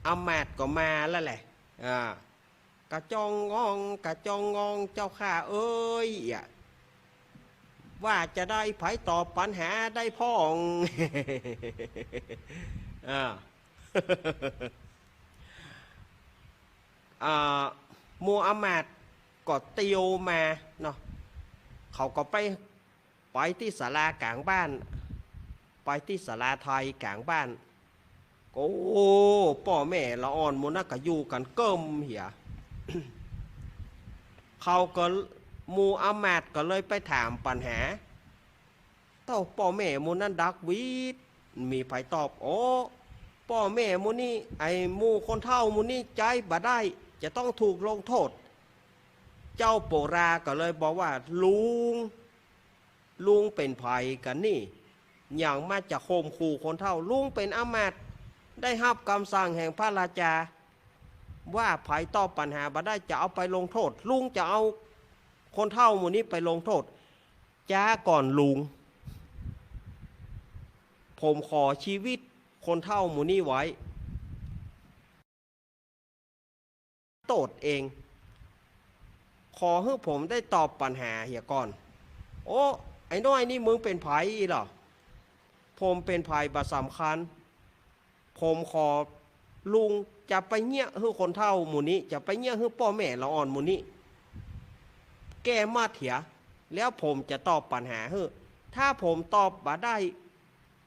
อามาตย์ก็มาแล้วแหละกระจองงองเจ้าข้าเอ้ยว่าจะได้ไผตอบปัญหาได้พ่องมัวอามาตย์ก็เตียวมาเนาะเขาก็ไปที่ศาลากลางบ้านไปที่ศาลาไทยกลางบ้านโอ้ป่อแม่ละอ่อนมุนักก็อยู่กันเกิ่มเหีย เขาก็มูอามาตย์ก็เลยไปถามปัญหาเต้าป่อแม่มูนั้นดักวีดมีไผตอบโอ้ป่อแม่มูนี่ไอมูคนเฒ่ามูนี่ใจบ่ได้จะต้องถูกลงโทษเจ้าโปราก็เลยบอกว่าลุงเป็นไผกันนี่อย่างมาจากโคมขู่คนเฒ่าลุงเป็นอามาตย์ได้รับคำสั่งแห่งพระราชาว่าไผตอบปัญหาบ่ได้จะเอาไปลงโทษลุงจะเอาคนเฒ่าหมู่นี้ไปลงโทษจ้าก่อนลุงผมขอชีวิตคนเฒ่าหมู่นี้ไว้โตดเองขอให้ผมได้ตอบปัญหาเหียก่อนโอ้ไอ้น้อยนี่มึงเป็นไผเหรอผมเป็นไผบ่สำคัญผมขอลุงจะไปเงี้ยให้คนเฒ่าหมู่นี้จะไปเงี้ยให้พ่อแม่ละอ่อนหมู่นี้แก้มาเถียแล้วผมจะตอบปัญหาให้ถ้าผมตอบบ่ได้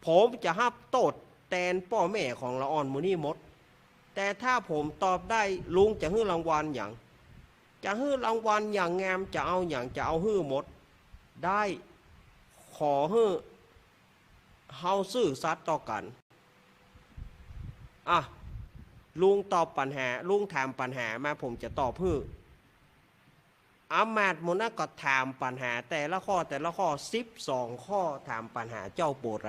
ผมจะฮับโตดแทนพ่อแม่ของละอ่อนหมู่นี้หมดแต่ถ้าผมตอบได้ลุงจะให้รางวัลอย่างจะให้รางวัลอย่างงามจะเอาอย่างจะเอาให้หมดได้ขอให้เฮาซื่อสัตย์ต่อกันลุงตอบปัญหาลุงถามปัญหามาผมจะตอบเพื่ออามาตย์มุนักก็ถามปัญหาแต่ละข้อ12ข้อถามปัญหาเจ้าโปร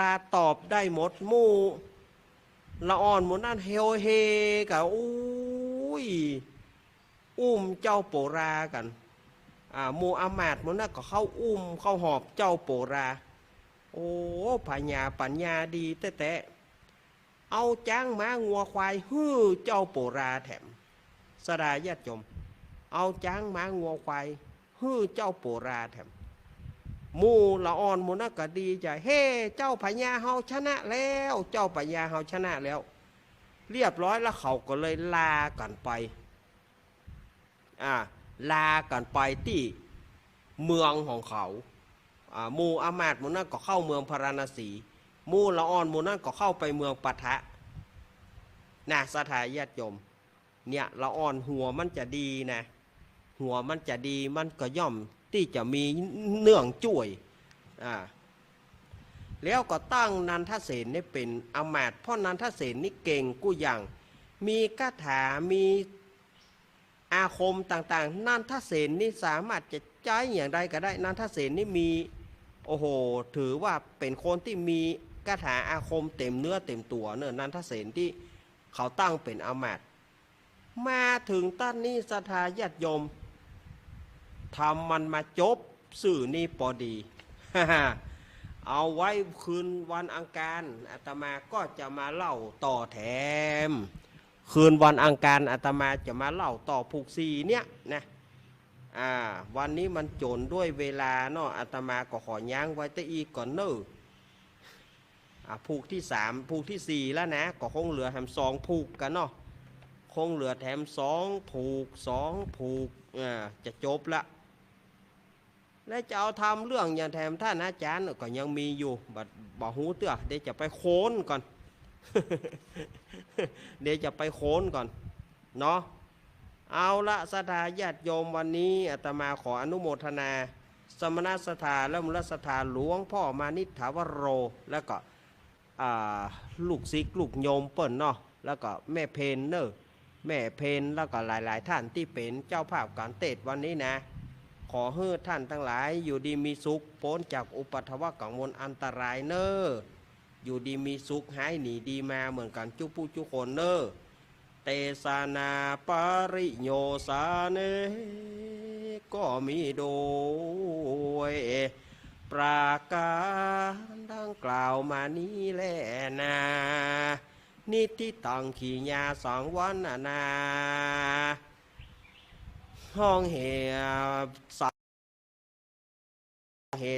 าตอบได้หมดหมู่ละอ่อนมุนันเฮกับอุ้มเจ้าโปรากันหมู่อามาตย์มุนักก็เข้าอุ้มเข้าหอบเจ้าโปราโอ้ปัญญาดีแต่เอาจ้างม้างัวควายฮื้อเจ้าโปราแถมสดาญาติโยมเอาจ้างม้างัวควายฮื้อเจ้าโปราแถมหมู่ละอ่อนหมู่นักก็ดีใจเฮ้เจ้าพญาเฮาชนะแล้วเจ้าพญาเฮาชนะแล้วเรียบร้อยแล้วเขาก็เลยลากันไปลากันไปที่เมืองของเขาหมู่อามาตย์หมู่นั้นก็เข้าเมืองพาราณสีหมู่ละอ่อนหมู่นั้นก็เข้าไปเมืองปัทะสถาญาติโยมเนี่ยละอ่อนหัวมันจะดีนะหัวมันจะดีมันก็ย่อมที่จะมีเนื่องจ่วยแล้วก็ตั้งนันทเสนนี่เป็นอามาตย์เพราะนันทเสนนี่เก่งกู้อย่างมีคาถามีอาคมต่างๆนันทเสนนี่สามารถจะใช้อย่างใดก็ได้นันทเสนนี่มีโอ้โหถือว่าเป็นคนที่มี คาถาอาคมเต็มเนื้อเต็มตัวเนอะนันทเสนที่เขาตั้งเป็นอามาตย์มาถึงต้นนี้ศรัทธาญาติโยมทำมันมาจบสื่อนี่พอดี เอาไว้คืนวันอังคารอาตมาก็จะมาเล่าต่อแถมคืนวันอังคารอาตมาจะมาเล่าต่อผูกซีเนี่ยนะวันนี้มันโจรด้วยเวลาเนาะอาตมาก็ขอย้างไว้แต่อีกก่อนเนอะผูกที่3ผูกที่4แล้วนะก็คงเหลือแถม2ผูกกันเนาะคงเหลือแถม2ผูก2ผูกจะจบละและจะเอาทำเรื่องอย่างแถมท่านอาจารย์ก็ยังมีอยู่บัดบ่หูเตื้อเดี๋ยวจะไปโค้นก่อน เดี๋ยวจะไปโค้นก่อนเนาะเอาละศรัทธาญาติโยมวันนี้อาตมาขออนุโมทนาสมณศรัทธาและมูลศรัทธาหลวงพ่อมานิถาวโรแล้วก็ลูกศิษย์ลูกโยมเปิ้นเนาะแล้วก็แม่เพนเนอร์แม่เพนแล้วก็หลายๆท่านที่เป็นเจ้าภาพการเทศน์วันนี้นะขอให้ท่านทั้งหลายอยู่ดีมีสุขพ้นจากอุปัฏฐวกังวลอันตรายเนออยู่ดีมีสุขหายหนีดีมาเหมือนกันจุผู้จุคนเนอเตสานาปริโยสาเนก็มีโดยประการดังกล่าวมานี้แลนานิติตังขีญาสังวันนาห้องเห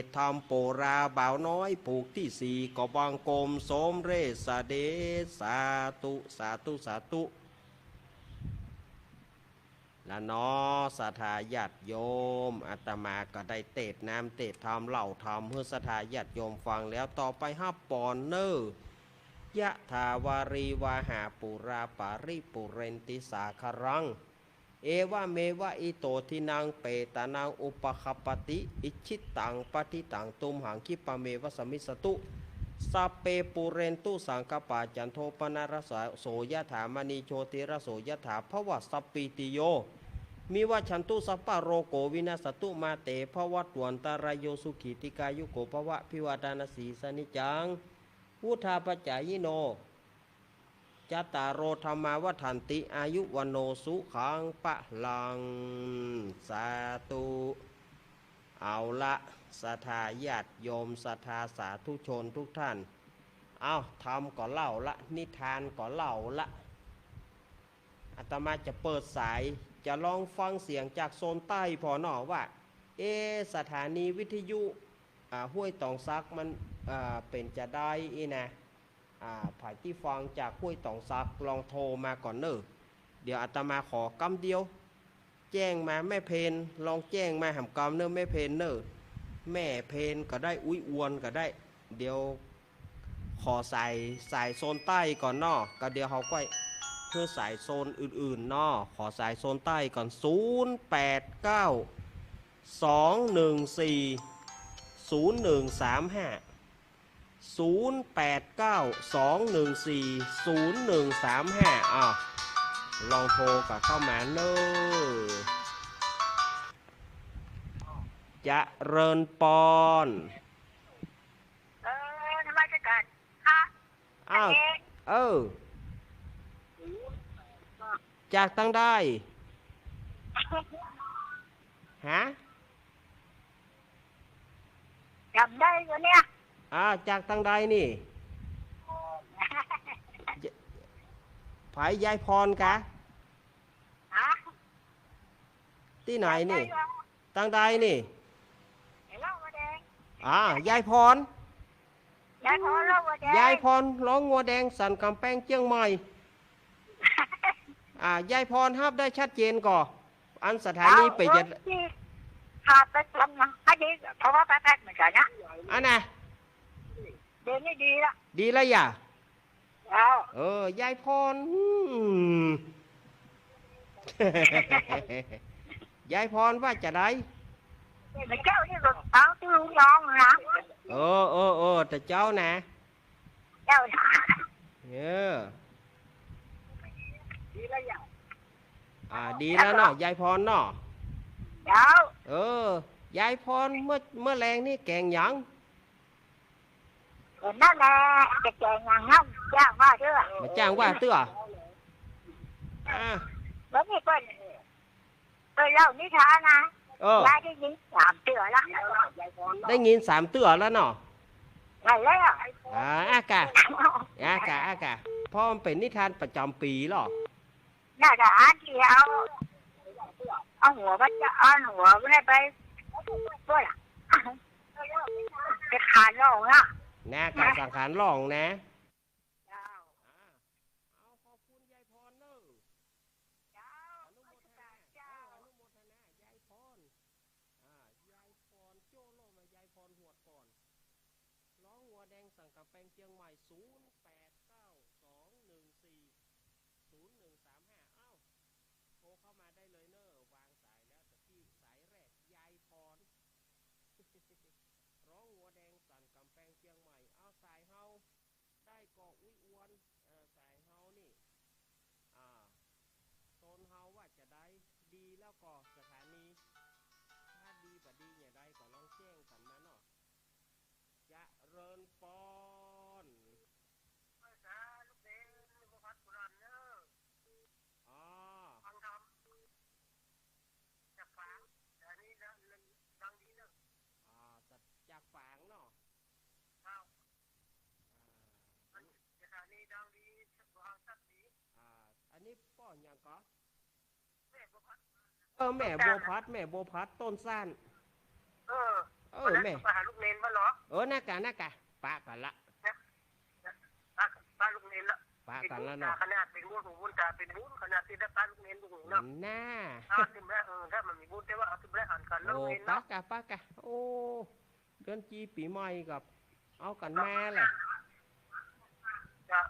ตุธรรมโปราบ่าวน้อยผูกที่4ก็บังกรมสมเรศเดสาตุสาธุสาธุและนอศรัทธาญาติโยมอาตมาก็ได้เทศน้ำเทศธรรมเล่าธรรมเพื่อศรัทธาญาติโยมฟังแล้วต่อไปฮับปอนเนอร์ยะถาวารีวาหาปุราปาริปุเรนติสาคารังเอวะเมวะอิโตทินังเปตานังอุปคปติอิชิตังปฏิตังตุมหังคิปะเมวะสมิสตุสัพเปปุเรนตุสังกปาจันโทปนารสโสยถามณีโชติรโสยถาภวสัพปิติโยมีว่าฉันตุสัพพะโรโกวินาสตุมาเตภวัตวันตารายโยสุขีติกายุโกภวะพิวาดานสีสนิจังวุธาปจายโนจัตตารโรธรรมาวัฏันติอายุวโนสุขังปะลังสาธุเอาละศรัทธาญาติโยมศรัทธาสาธุชนทุกท่านเอาทำก็เล่าละนิทานก็เล่าละอาตมาจะเปิดสายจะลองฟังเสียงจากโซนใต้พอหนอว่าสถานีวิทยุห้วยตองซักมันเป็นจะได้นะผ่านที่ฟังจากห้วยตองซักลองโทรมาก่อนเนอะเดี๋ยวอาตมาขอกำเดียวแจ้งมาแม่เพนลองแจ้งมาหำกำเนอะแม่เพนเนอะแม่เพนก็ได้อุ้ยอวนก็ได้เดี๋ยวขอใส่โซนใต้ก่อนเนาะก็เดี๋ยวเขาก็เพื่อสายโซนอื่นๆเนาะขอสายโซนใต้ก่อน089 214 0135 089 214 0135ลองโทรกับเข้ามาเนอะจะเริญปอนนมัสการค่ะจากตั้งได้ฮะจำได้ตัวเนี้ยจากตั้งได้นี่ผายยายพรกะที่ไหนนี่ตั้งได้นี่ยายพรยายพรร้องงัวแดงสันกำแพงเชียงใหม่ยายพรฮับได้ชัดเจนก่ออันสถานีไปจะหาไปทำนะให้ดีเพราะว่าแพทย์เหมือนกันนะอันน่ะเดี๋ยวนี้ดีละดีแล้วอย่ายายพรยายพรว่าจะได้เจ้านี่ก็เอาที่ลุงน้องนะแต่เจ้านะเจ้าดีแล้วดีแล้วเนาะยายพรเนาะเจ้ายายพรเมื่อแรงนี่แกงหยัง นั่นแหละจะแจงงานห้องจ้างว่าเด้อ มาจ้างว่าเตื้ออ่า แล้วนี่ก็เล่านิทานนะ เออ ยายได้ยินสามเตือละ ได้ยิน3 เตื้อแล้วเนาะ ไงแล้ว อากาเพราะมันเป็นนิทานประจำปีหรอ น่าจะอ่านที่เอาหัวมันจะเอาหัวไม่ได้ไปด้วยล่ะจะขาดลงอ่ะ นะการสังขารหลองนะเอาขอบคุณยายพรเนอะอนุโมทนายายพรยายพรโจ้โลมายายพรหวดก่อนร้องหัวแดงสั่งกับแปลงเชียงใหม่0892140135เอ้าโทรเข้ามาได้เลยเนอะวางสายแล้วแต่ที่สายแรกยายพร ร้องหัวแดงสั่นกำแพงเชียงใหม่เอาสายเฮาได้ก่ออุ้ยอ้วนสายเฮานี่โซนเฮาว่าจะได้ดีแล้วก็สถานีถ้าดีบ่ดีเนี่ยได้ก็ลองแจ้งกันมาเนาะจะเริญปอนอ๋อจากฝางเนาะอันนี้ป้อนอย่างก็แม่บัวพัดต้นสั้นแม่มาหาลูกเนนมาเหรอ หน้ากะปะกันละป้าลูกเนนละ ปะกันละเนาะ ขนาดเป็นบุญของบุญตาเป็นบุญขนาดที่ได้ป้าลูกเนนลูกเนาะ น่า ถึงแม้ถ้ามันมีบุญแต่ว่าเอาถึงแม้อ่านกันแล้ว โอ้ เนน ปะ เนาะ กะโอ้เดือนจีปีใหม่กับเอากันแม่แหละ จะ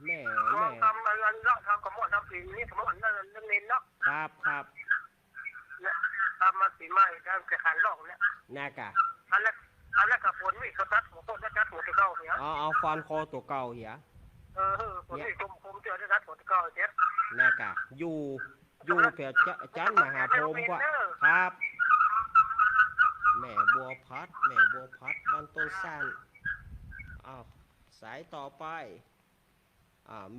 แม่ ทำอะไรเราทำกับหมดทำปีนี้สมมตินั่นเรื่องเนนเนาะ ครับ ทำมาปีใหม่ทำแข่งขันรอบเนี่ย น่ากะ อันแรกกับฝนวิ่งเขาตัดหัวโคตรตัดหัวที่เก้าเนี่ย เอาฟอนคอตัวเก่าเหีย ฝนวิ่งคมเจอได้ตัดหัวที่เก้าเจ็ด น่ากะอยู่เพียจันมหาพรหมกว่าครับ แม่บัวพัดบ้านต้นสั้นอ้าวสายต่อไป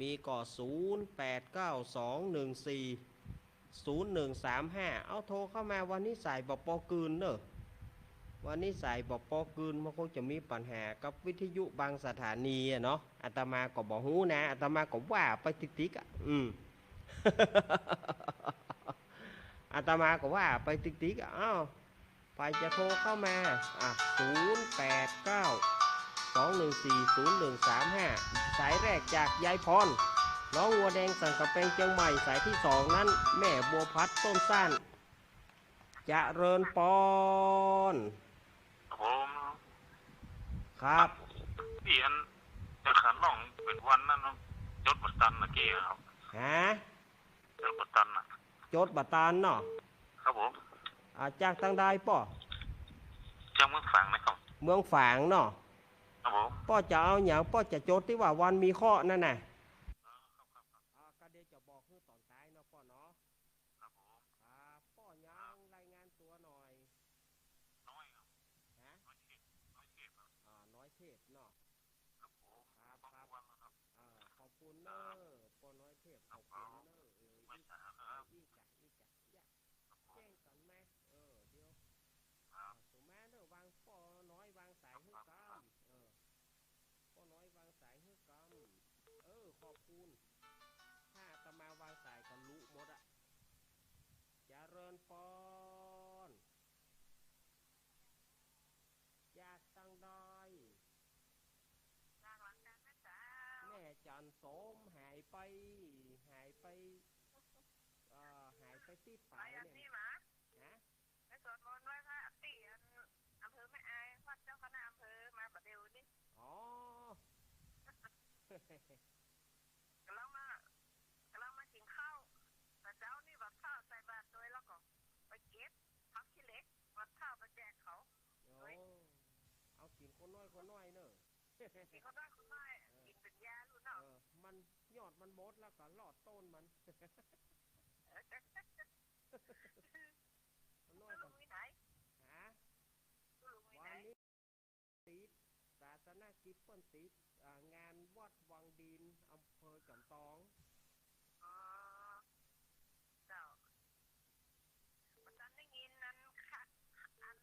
มีก่อ0892140135เอาโทรเข้ามาวันนี้สายบอกปอกืนเนอะวันนี้สายบอกปอกืนมันคงจะมีปัญหากับวิทยุบางสถานีเนาะอาตมาก็บอกหูนะอาตมาก็ว่าไปติ๊กอาตมาก็ว่าไปติ๊กอ้าวไปจะโทรเข้ามา0892140135สายแรกจากยายพรน้องวัวแดงสั่งกับแปลงเชียงใหม่สายที่2นั้นแม่บัวพัดต้นสั้นจะเริญปอนครับ พี่อันจะขันน้องเป็นวันนั้นจดบัตรตันนะกี้ครับ จดบัตรตันนะ จดบัตรตานเนาะ ครับผม จากทางใดป่อ จังเมืองฝังนะครับ เมืองฝางเนาะ ครับผม ป่อจะเอาอย่างป่อจะจดที่ว่าวันมีข้อนั่นน่ะก็เดี๋ยวจะบอกคือตอนท้ายเนาะป่อเนาะ ครับผม ครับป่อยังรายงานตัวหน่อย น้อยครับ น้อยเทพครับน้อยเทพเนาะ ครับผม ครับ วันแล้วครับ ขอบคุณเนอะป่อน้อยเทพขอบคุณเนอะไม่ช้าครับ อีกะอยากแจ้งกันไหมเดี๋ยวสมมาเนอะวางป่อน้อยวางสายให้กำป่อน้อยวางสายให้กำขอบคุณถ้าอาตมาวางสายกันรู้หมดอะเจริญปอนอยากตั้งได้แม่จันโสมหายไปที่ป่าเนี่ยฮะ ไปสวดมนต์ไหว้พระที่อำเภอแม่อายวัดเจ้าคณะอำเภอมาบัดเดียวนี่ อ๋อ กำลังมากินข้าวแต่เจ้านี่วัดข้าวใส่บาตรด้วยแล้วก็ไปเก็บผักขี้เหล็กวัดข้าวไปแจกเขา เอากินคนน้อยเนอะ กินเขาได้คุณไม่กินเป็นยาลูกเนาะ มันยอดมันบดแล้วก็ลอดต้นมันน้อย ลุงวิไหน ฮะ ลุงวิไหน วันนี้ติด กิจเปิ้นติดงานวัดวังดินอำเภอจอมทองเจ้าวันนั้นได้ยินนั้นค่ะอัน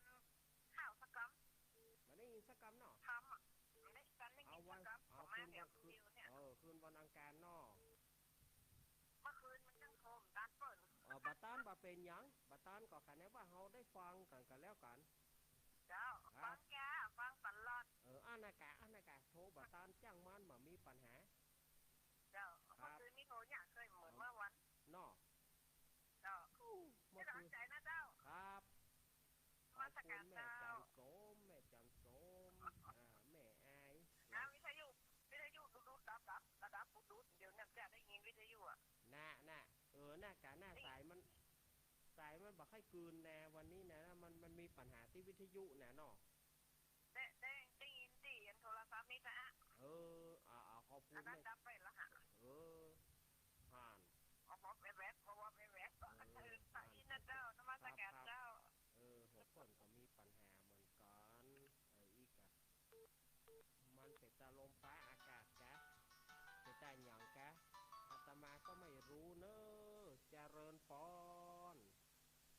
ข้าวสักกำ มันได้ยินสักกำเนาะทำอ่ะได้กันได้ยินสักกำของมาเดี๋ยวคืนเนี่ยคืนวันอังคารเนาะเมื่อคืนมันจังโทมตานเปิดบัตานบาเป็นยังบัตานก็คันนี้ว่าเขาได้ฟังกันแล้วกันเจ้าฟังแกฟังตลอดอันนากาโทรบัตานจ้างมันมามีปัญหาเจ้าเมื่อคืนมีโทรเนี่ยเคยเหมือนเมื่อวันเนาะเจ้าไม่ตั้งใจนะเจ้าครับมาสกัดเจ้าแม่จันโสมแม่อายวิทยุดูดับดูเดี๋ยวเนี่ยจะได้ยินวิทยุอ่ะหน้าหน้ากาหน้าสายมันบักให้คืนแน่วันนี้นะมันมีปัญหาที่วิทยุแน่เนาะได้ยินดิยันโทรศัพท์นี่จ้ะขอบคุณแม่ดับไปละฮะผ่านบอกแวบไปนะเจ้านมัสการเจ้าหัวฝนก็มีปัญหาเหมือนกันอีกอะมันเป็นตาลมฟ้าอากาศกะเป็นตาหยองกะอาตมาก็ไม่รู้เนอะเจริญพร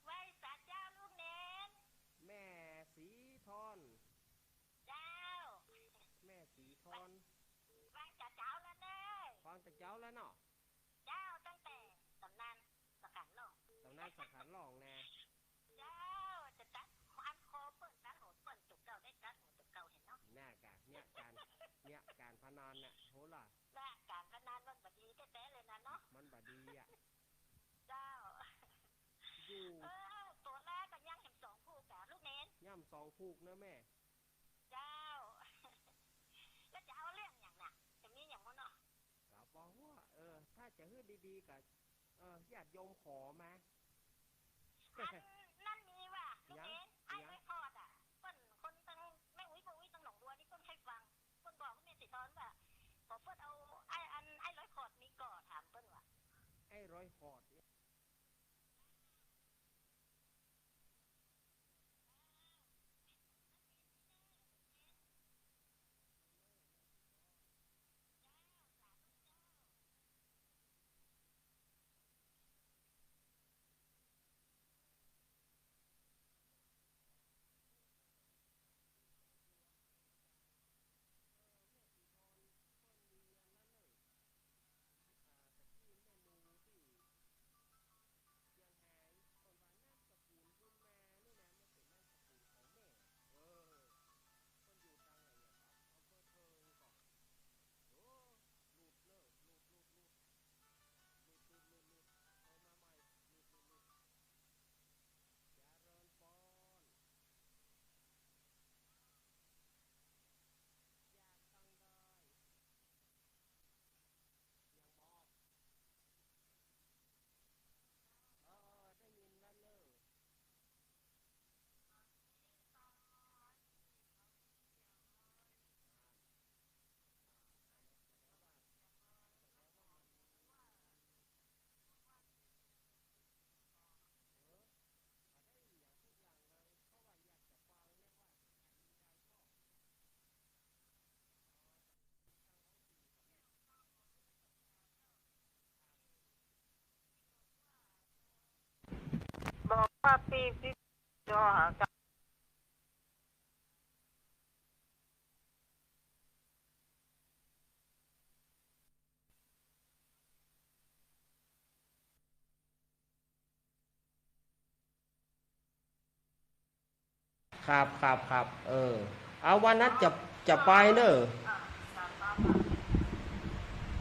ไหว้ศาลเจ้าลูกเนนแม่สีทอนเจ้าแม่สีทอนฟังจากเจ้าแล้วเน่ฟังจากเจ้าแล้วเนาะเจ้าตั้งแต่ตำนานสักขันหลองแน่เจ้าจะตัดความโคเปิดตัดหัวเปิดจุกเก่าได้ตัดหัวจุกเก่าเห็นเนาะหน้ากะเนี่ยการพนันน่ะโหล่ะการพนันมันบดีแท้ๆเลยนะเนาะมันบดีอ่ะเจ้าอยู่ตัวแรกก็ย่ำ2 ผูกลูกเน้นย่ำ2 ผูกนะแม่เจ้าแล้วจะเอาเรื่องอย่างน่ะจะมีอย่างมั้งเนาะก็บอกว่าถ้าจะฮื้อดีๆกับญาติโยมขอมานั่นมีว่ะลูกเน้นไอ้ไว้พอดอ่ะคนตั้งแม่อุ้ยตั้งหนองบัวนี่เพิ่นให้ฟังเพิ่นบอกว่าแม่สิทอนว่าขอเพิ่นเอาไอ้ร้อยขอดนี้ก่อถามเพิ่นว่าไอ้ร้อยขอดบอกว่าปีที่จอกับครับเอาวันนั้นจะไปเนอะ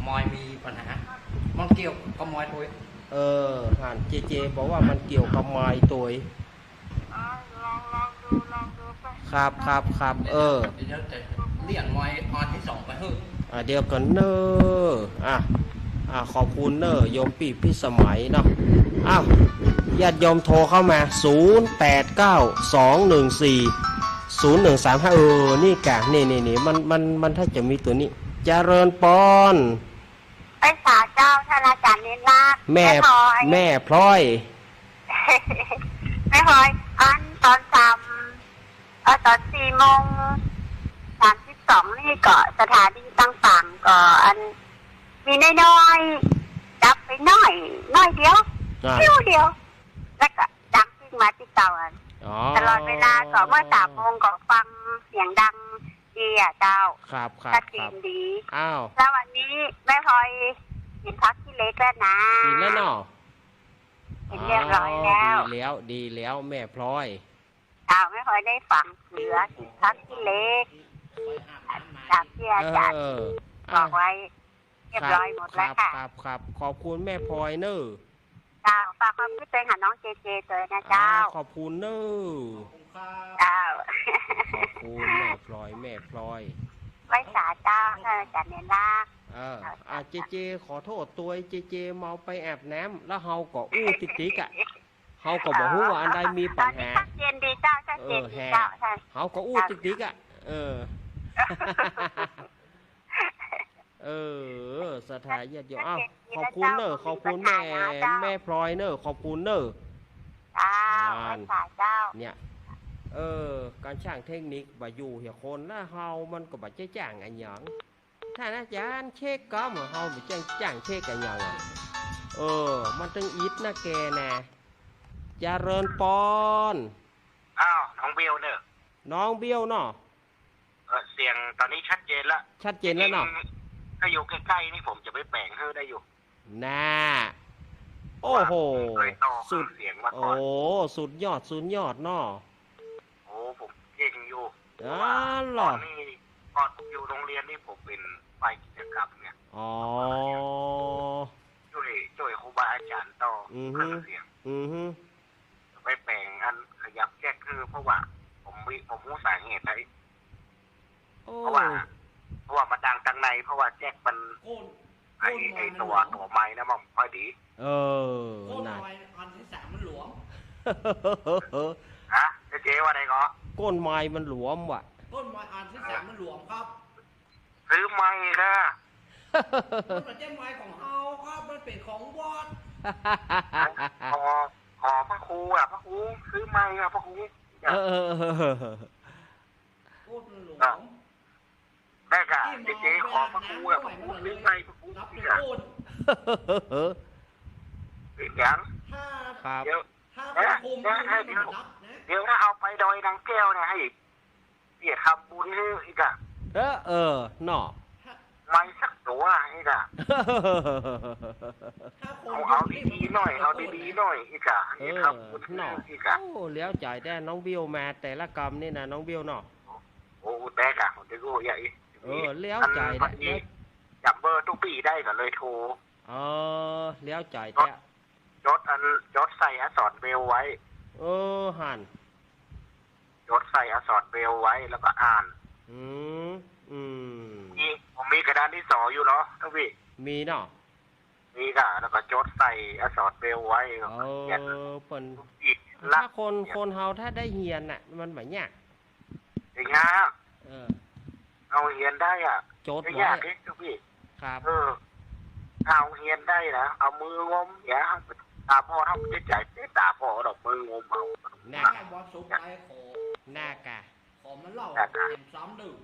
มอยมีปัญหามันเกี่ยวกับมอยตัวหันเจบอกว่ามันเกี่ยวกับมอยตัวลองดูไปครับเดี๋ยวจะเลี่ยงมอยออนที่2ไปเฮ้เดี๋ยวกันเนอะขอบคุณเนอะโยมปีพิสมัยเนาะญาติโยมโทรเข้ามา0892140135นี่กะนี่มันถ้าจะมีตัวนี้เจริญปอนไปสาเจ้าท่านอาจารย์เนรนาแม่พลอยแม่พลอยตอน4:32 องนี่ก็สถานีต่างๆก็อันมีน้อยๆจับไปน้อยเดียวเดียวแล้วก็ดังขึ้นมาที่เตาตลอดเวลาต่อเมื่อ3 โมงก็ฟังเสียงดังดีอ่ะเจ้าครับชัดเจนดีแล้ววันนี้แม่พลอยกินพักที่เล็กแล้วนะกินแล้วเนาะเห็นเรียบร้อยแล้วดีแล้วแม่พลอยแม่พลอยได้ฟังเสือกินพักที่เล็กจากที่อาจารย์บอกไว้เรียบร้อยหมดแล้วค่ะครับขอบคุณแม่พลอยเนอะฝากความคิดเห็นหาน้องเจเลยนะเจ้าขอบคุณเนอะเจ้าขอบคุณแม่พลอยไว้สาเจ้าท่านอาจารย์เนล่าเจขอโทษตัวเจเมาไปแอบน้ำแล้วเฮาก็อู้ติ๊กอ่ะเฮาก็บอกว่าอันใดมีปัญหาชัดเจนดีเจ้าชัดเจนดีเจ้าเฮาก็อู้ติ๊กอ่ะสถาญาติโยมขอบคุณเนอะขอบคุณแม่พลอยเนอะขอบคุณเนอะเนี่ยการช่างเทคนิคบ่อยู่เหี่ยคนแล้วเฮามันก็บ่จ้างอันหยังถ้าอาจารย์เช็คก็เหมือนเฮาบ่จ้างเช็คอันหยังมันต้องอิดนะแกนะเจริญปอนน้องเบลเนอะน้องเบลเนาะเสียงตอนนี้ชัดเจนแล้วเนาะถ้าอยู่ใกล้ๆนี่ผมจะไปแปลงให้ได้อยู่น่าโอ้โหสุดเสียงมาก่อนสุดยอดเนาะผมเก่งอยู่หรอนี่ก่อนผมอยู่โรงเรียนนี่ผมเป็นฝ่ายกิจกรรมเนี่ยช่วยครูบาอาจารย์ต่อเครื่องเสียงไปแปลงอันขยับแก้คือเพราะว่าผมรู้สาเหตุเลยเพราะว่ามันดังทางในเพราะว่าแจ็คมันไอตัวไม้นะมันพอดีโก้นไม้อันที่3มันหลวมเจ๊ว่าไงก็ก้นไม้มันหลวมว่ะก้นไม้อันที่3มันหลวมครับซื้อไม้นะมันไม่ใช่ไม้ของเฮาครับมันเป็นของวัดขอพระครูพระครูซื้อไม้พระครูก้นมันหลวมได้กะเจ๊ขอพระครูพระครูซื้อไม้พระครูรับเป็นก้นเป็นยังครับเดี๋ยวถ้าเอาไปดอยนางแก้วเนี่ยให้เดี๋ยวทำบุญให้อีกอะเนาะไม่สักตัวอีกอะเอาดีๆหน่อยอีกอะทำบุญหน่อยอีกอะแล้วจ่ายได้น้องเบี้ยวมาแต่ละกรรมนี่นะน้องเบี้ยวเนาะแตกอะผมจะรู้ใหญ่แล้วจ่ายได้จับเบอร์ทุกปีได้ก็เลยโทรแล้วจ่ายแต่ยศใส่อักษรเบลไว้หันยศใส่อักษรเบลไว้แล้วก็อ่านนี่ผมมีกระดานที่2อยู่เนาะทั้งพี่มีเนาะมีค่ะแล้วก็ยศใส่อักษรเบลไว้เปิ่นถ้าคนเฮาถ้าได้เฮียนน่ะมันแบบเนี้ยอย่างเงี้ยเอาเฮียนได้อ่ะโจทย์ยากทั้งพี่ครับเอาเฮียนได้นะเอามืองมอย่าตาพ่อทำใจตาพ่อดอกมืองมเอาหน้าบอลสุกไปขอหน้ากะขอมันเล่าเป็นซ้ำดึง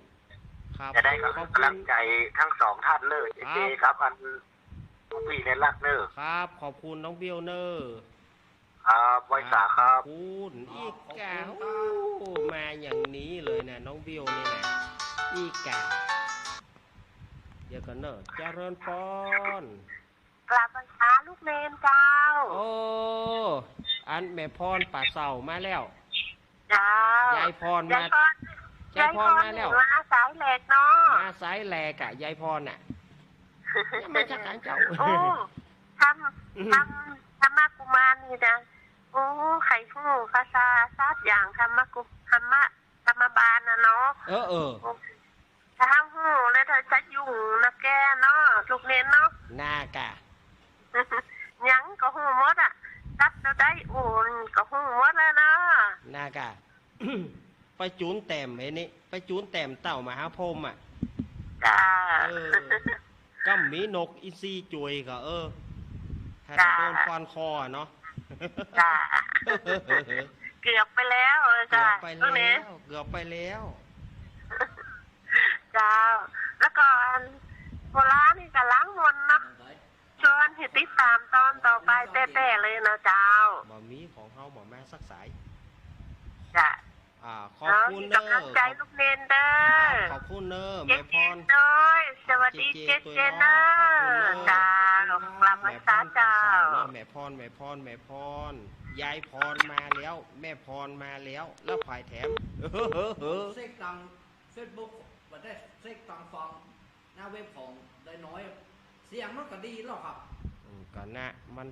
ครับจะได้กำลังใจทั้ง2ท่านเลยเจ๊ครับอันพี่ในรักเนอร์ครับขอบคุณน้องเบี้ยวเนอร์ไว้สาครับคุณอีกแกมาอย่างนี้เลยนะน้องเบี้ยวนี่นะอีกแกเดี๋ยวกันเนอร์เจริญพรกลับมาช้าลูกเมนเจ้าอันแม่พรป่าเสามาแล้วยายพรมาแล้วมาสายแหลกเนาะมาสายแหลกอะยายพรน่ะไม่ใช่การเจ้าทำมากุมารนี่นะไข่ฟูภาษาซาดอย่างธรรมบาลนะเนาะถ้าหูแล้วเธอจะยุ่งนะแกเนาะลูกเน้นเนาะน่ากะยังก็หูมดอ่ะตัดจะได้อุ่นก็หูมดแล้วนะน่ากะไปจูนแต้มไอ้นี่ไปจูนแต้มเต่ามหาพรหมอ่ะก็มีนกอินทรีจุยก็ถ้าจะโดนฟันคอเนาะเกือบไปแล้วจ้ะเกือบไปแล้ว เจ้าแล้วก็โบราณนี่ก็ล้างมนต์นะชวนให้ติดตามตอนต่อไปแต่เลยนะเจ้าบ่มีของเฮาบ่มาสักสายจ้ะขอบคุณเด้อกำลังใจลูกเนนเด้อขอบคุณเด้อแม่พรสวัสดีเจเจเด้อจ้ากลับมาสาเจ้าแม่พรยายพรมาแล้วแม่พรมาแล้วภายแถมเซ็กตังเฟซบุ๊กวันได้เซ็กตังฟังหน้าเว็บของได้น้อยเสียงมันก็ดีแล้วครับก็นะมัน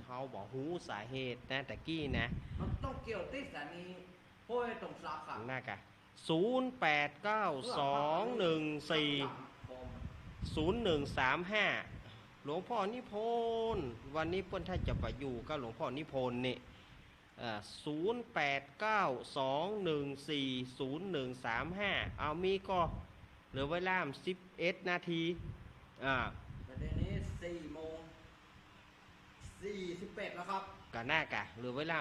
เฮาบอกหูสาเหตุนะตะกี้นะมันต้องเกี่ยวติดสานีโอ้ยตรงสาขาน่ากะ0892140135หลวงพ่อนิพนธ์วันนี้เพิ่นท่านจะไปอยู่กับหลวงพ่อนิพนธ์นี่0892140135เอามีก็เหลือเวลา11 นาทีประเด็นนี้4:41แล้วครับก็น่ากะเหลือเวลา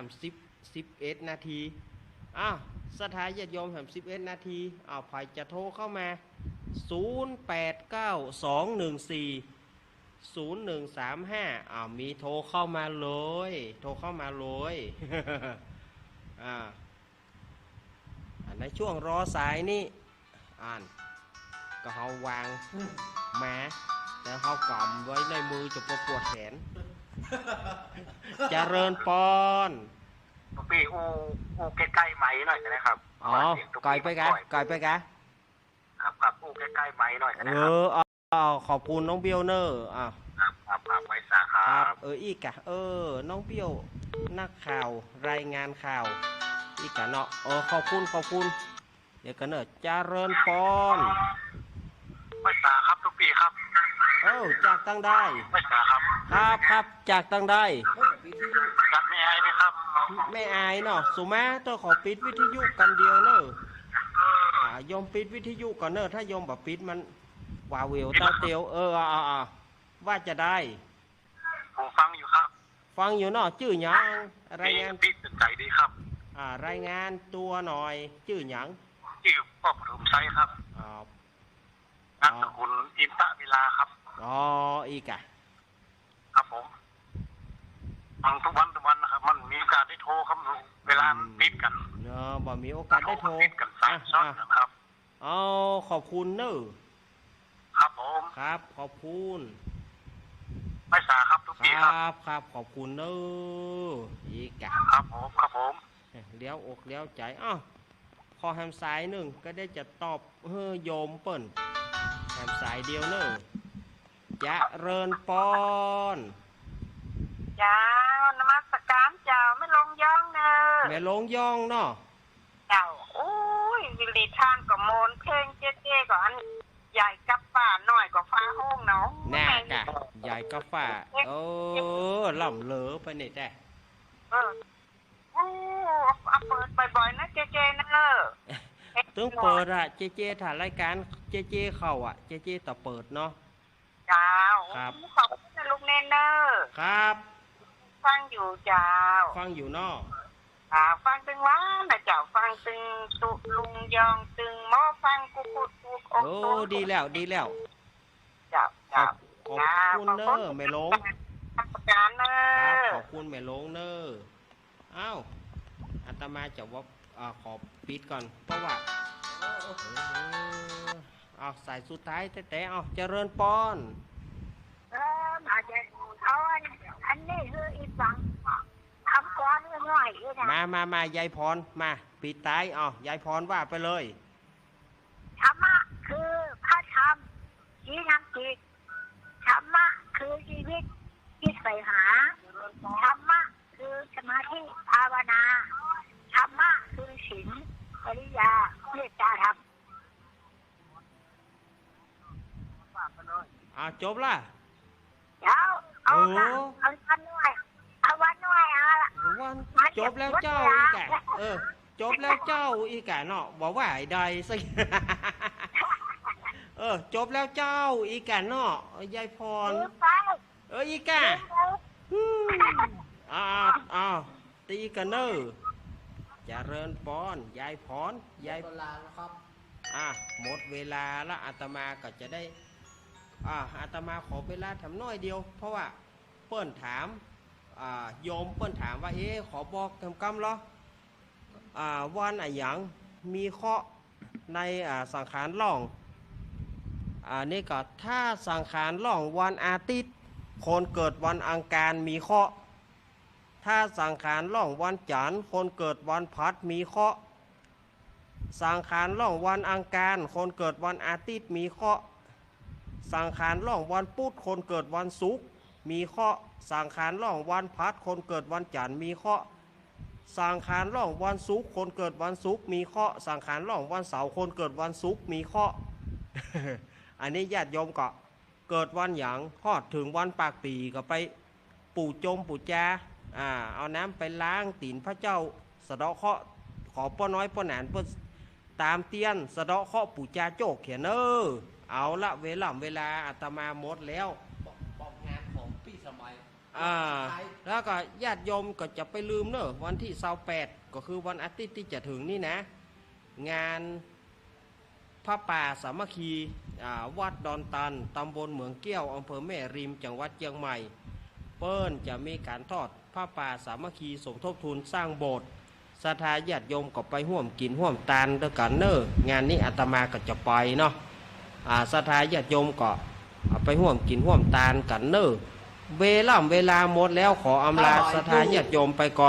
11 นาทีสถานญาติโยมแห่ง11 นาทีใครจะโทรเข้ามา0892140135มีโทรเข้ามาเลยในช่วงรอสายนี่ก็เฮาวางมาแต่เฮากำไว้ในมือจะปวดแขนเจริญปอนพี่อูใกล้ๆไม้หน่อยนะครับไกลไปกะครับอูใกล้ๆไม้หน่อยนะครับขอบคุณน้องเบี้ยวเนอร์ครับไว้สาครับอีกะน้องเบี้ยวนักข่าวรายงานข่าวอีกะเนาะขอบคุณเดี๋ยวกันเนอะเจริญปอนไว้สาครับทุกปีครับจากตั้งได้ไว้สาครับจากตั้งได้จากไม่อายไหมครับไม่อายเนาะสุมาต้องขอปิดวิทยุกันเดียวเนอะยมปิดวิทยุก่อนเนอะถ้ายมแบบปิดมันว่าเวลเต้าเตียวว่าจะได้ผมฟังอยู่ครับฟังอยู่เนาะชื่อหยังรายงานพี่สนใจดีครับรายงานตัวหน่อยชื่อหยังชื่อพ่อปฐมไซครับนามสกุลอินตะวิลาครับอีกะครับผมฟังทุกวันนะครับมันมีโอกาสได้โทรครับเวลาปิดกันบ่มีโอกาสได้โทรปิดกันสายซ้อนนะครับขอบคุณเนอะครับผมครับขอบคุณไม่สาครับทุกปีครับขอบคุณเนอะอีกะครับผมเลี้ยวอกเลี้ยวใจขอแฮมสายหนึ่งก็ได้จะตอบโยมเปิ้นแฮมสายเดียวเนอะจะเริญปอนเจ้านมัสการเจ้าไม่ลงย่องเนอะไม่ลงย่องเนาะเจ้าโอ้ยวิริทานกับโมนเพลงเจ๊ก่อนใหญ่กับฝ่าหน่อยกว่าฟ้าห้องเนาะแน่กะใหญ่กับฝ่าล่ำเหลือไปนี่แต่เปิดบ่อยๆนะเจ๊เนอะต้องเปิดเจ๊ถ่ายรายการเจ๊เข้าเจ๊ต่อเปิดเนาะเจ้าครับขอบคุณลูกเนเนอร์ครับฟังอยู่เจ้าฟังอยู่เนาะฟังตึงว่านะเจ้าฟังตึงตุลุงยองตึงหม้อฟังกุกุกุดีแล้วเจ้าขอบคุณเนอแม่ลงประการเนอขอบคุณแม่ลงเนออาตมาจะว่าขอปิดก่อนเพราะว่าสายสุดท้ายแต่เจริญปอนอาจจะเอาอันนี้คืออีกฝั่งทำก้อนหน่อยมายายพรมาปิดท้ายยายพรว่าไปเลยธรรมะคือพระธรรมชี้นำจิตธรรมะคือชีวิตที่ใส่หาธรรมะคือสมาธิภาวนาธรรมะคือศีลปริยาเมตตาธรรมจบละเอาวันหน่วยวันจบแล้วเจ้าอีกจบแล้วเจ้าอีกเนาะบอกว่าไอ้ใดสิจบแล้วเจ้าอีกเนาะยายพรอีกตีกันเนอเจริญปอนยายพรยายลาครับ หมดเวลาแล้วอาตมาก็จะได้อาตมาขอเวลาทำน้อยเดียวเพราะว่าเปิ้นถามโยมเปิ้นถามว่าขอบอกกำเหรอวันอะไรอย่างมีเคราะห์ในสังขารล่องนี่ก็ถ้าสังขารล่องวันอาทิตย์คนเกิดวันอังคารมีเคราะห์ถ้าสังขารล่องวันจันทร์คนเกิดวันพฤหัสมีเคราะห์สังขารล่องวันอังคารคนเกิดวันอาทิตย์มีเคราะห์สังขารล่องวันพุธคนเกิดวันศุกร์มีเคราะห์สังขารล่องวันพฤหัสคนเกิดวันจันทร์มีเคราะห์สังขารล่องวันศุกร์คนเกิดวันศุกร์มีเคราะห์สังขารล่องวันเสาร์คนเกิดวันศุกร์มีเคราะห์ อันนี้ญาติโยมก็เกิดวันหยังฮอดถึงวันปากปีก็ไปปู่จมปู่จาเอาน้ำไปล้างตีนพระเจ้าสะเดาะเคราะห์ขอป้อน้อยป้อหนานป้อตามเตียนสะเดาะเคราะห์ปู่จาโจกเขียนเอาละเวลาอาตมาหมดแล้วบอกงานของปีสมัยแล้วก็ญาติโยมก็จะไปลืมวันที่28ก็คือวันอาทิตย์ที่จะถึงนี่นะงานพระป่าสามัคคีวัดดอนตันตำบลเหมืองเกี้ยวอำเภอแม่ริมจังหวัดเชียงใหม่เปิ้นจะมีการทอดพระป่าสามัคคีสมทบทุนสร้างโบสถ์ศรัทธาญาติโยมก็ไปร่วมกินร่วมทานด้วยกันงานนี้อาตมาก็จะไปเนาะศรัทธาญาติโยมก็ไปร่วมกินร่วมทานกันเวลาหมดแล้วขออำลาศรัทธาญาติโยมไปก่อน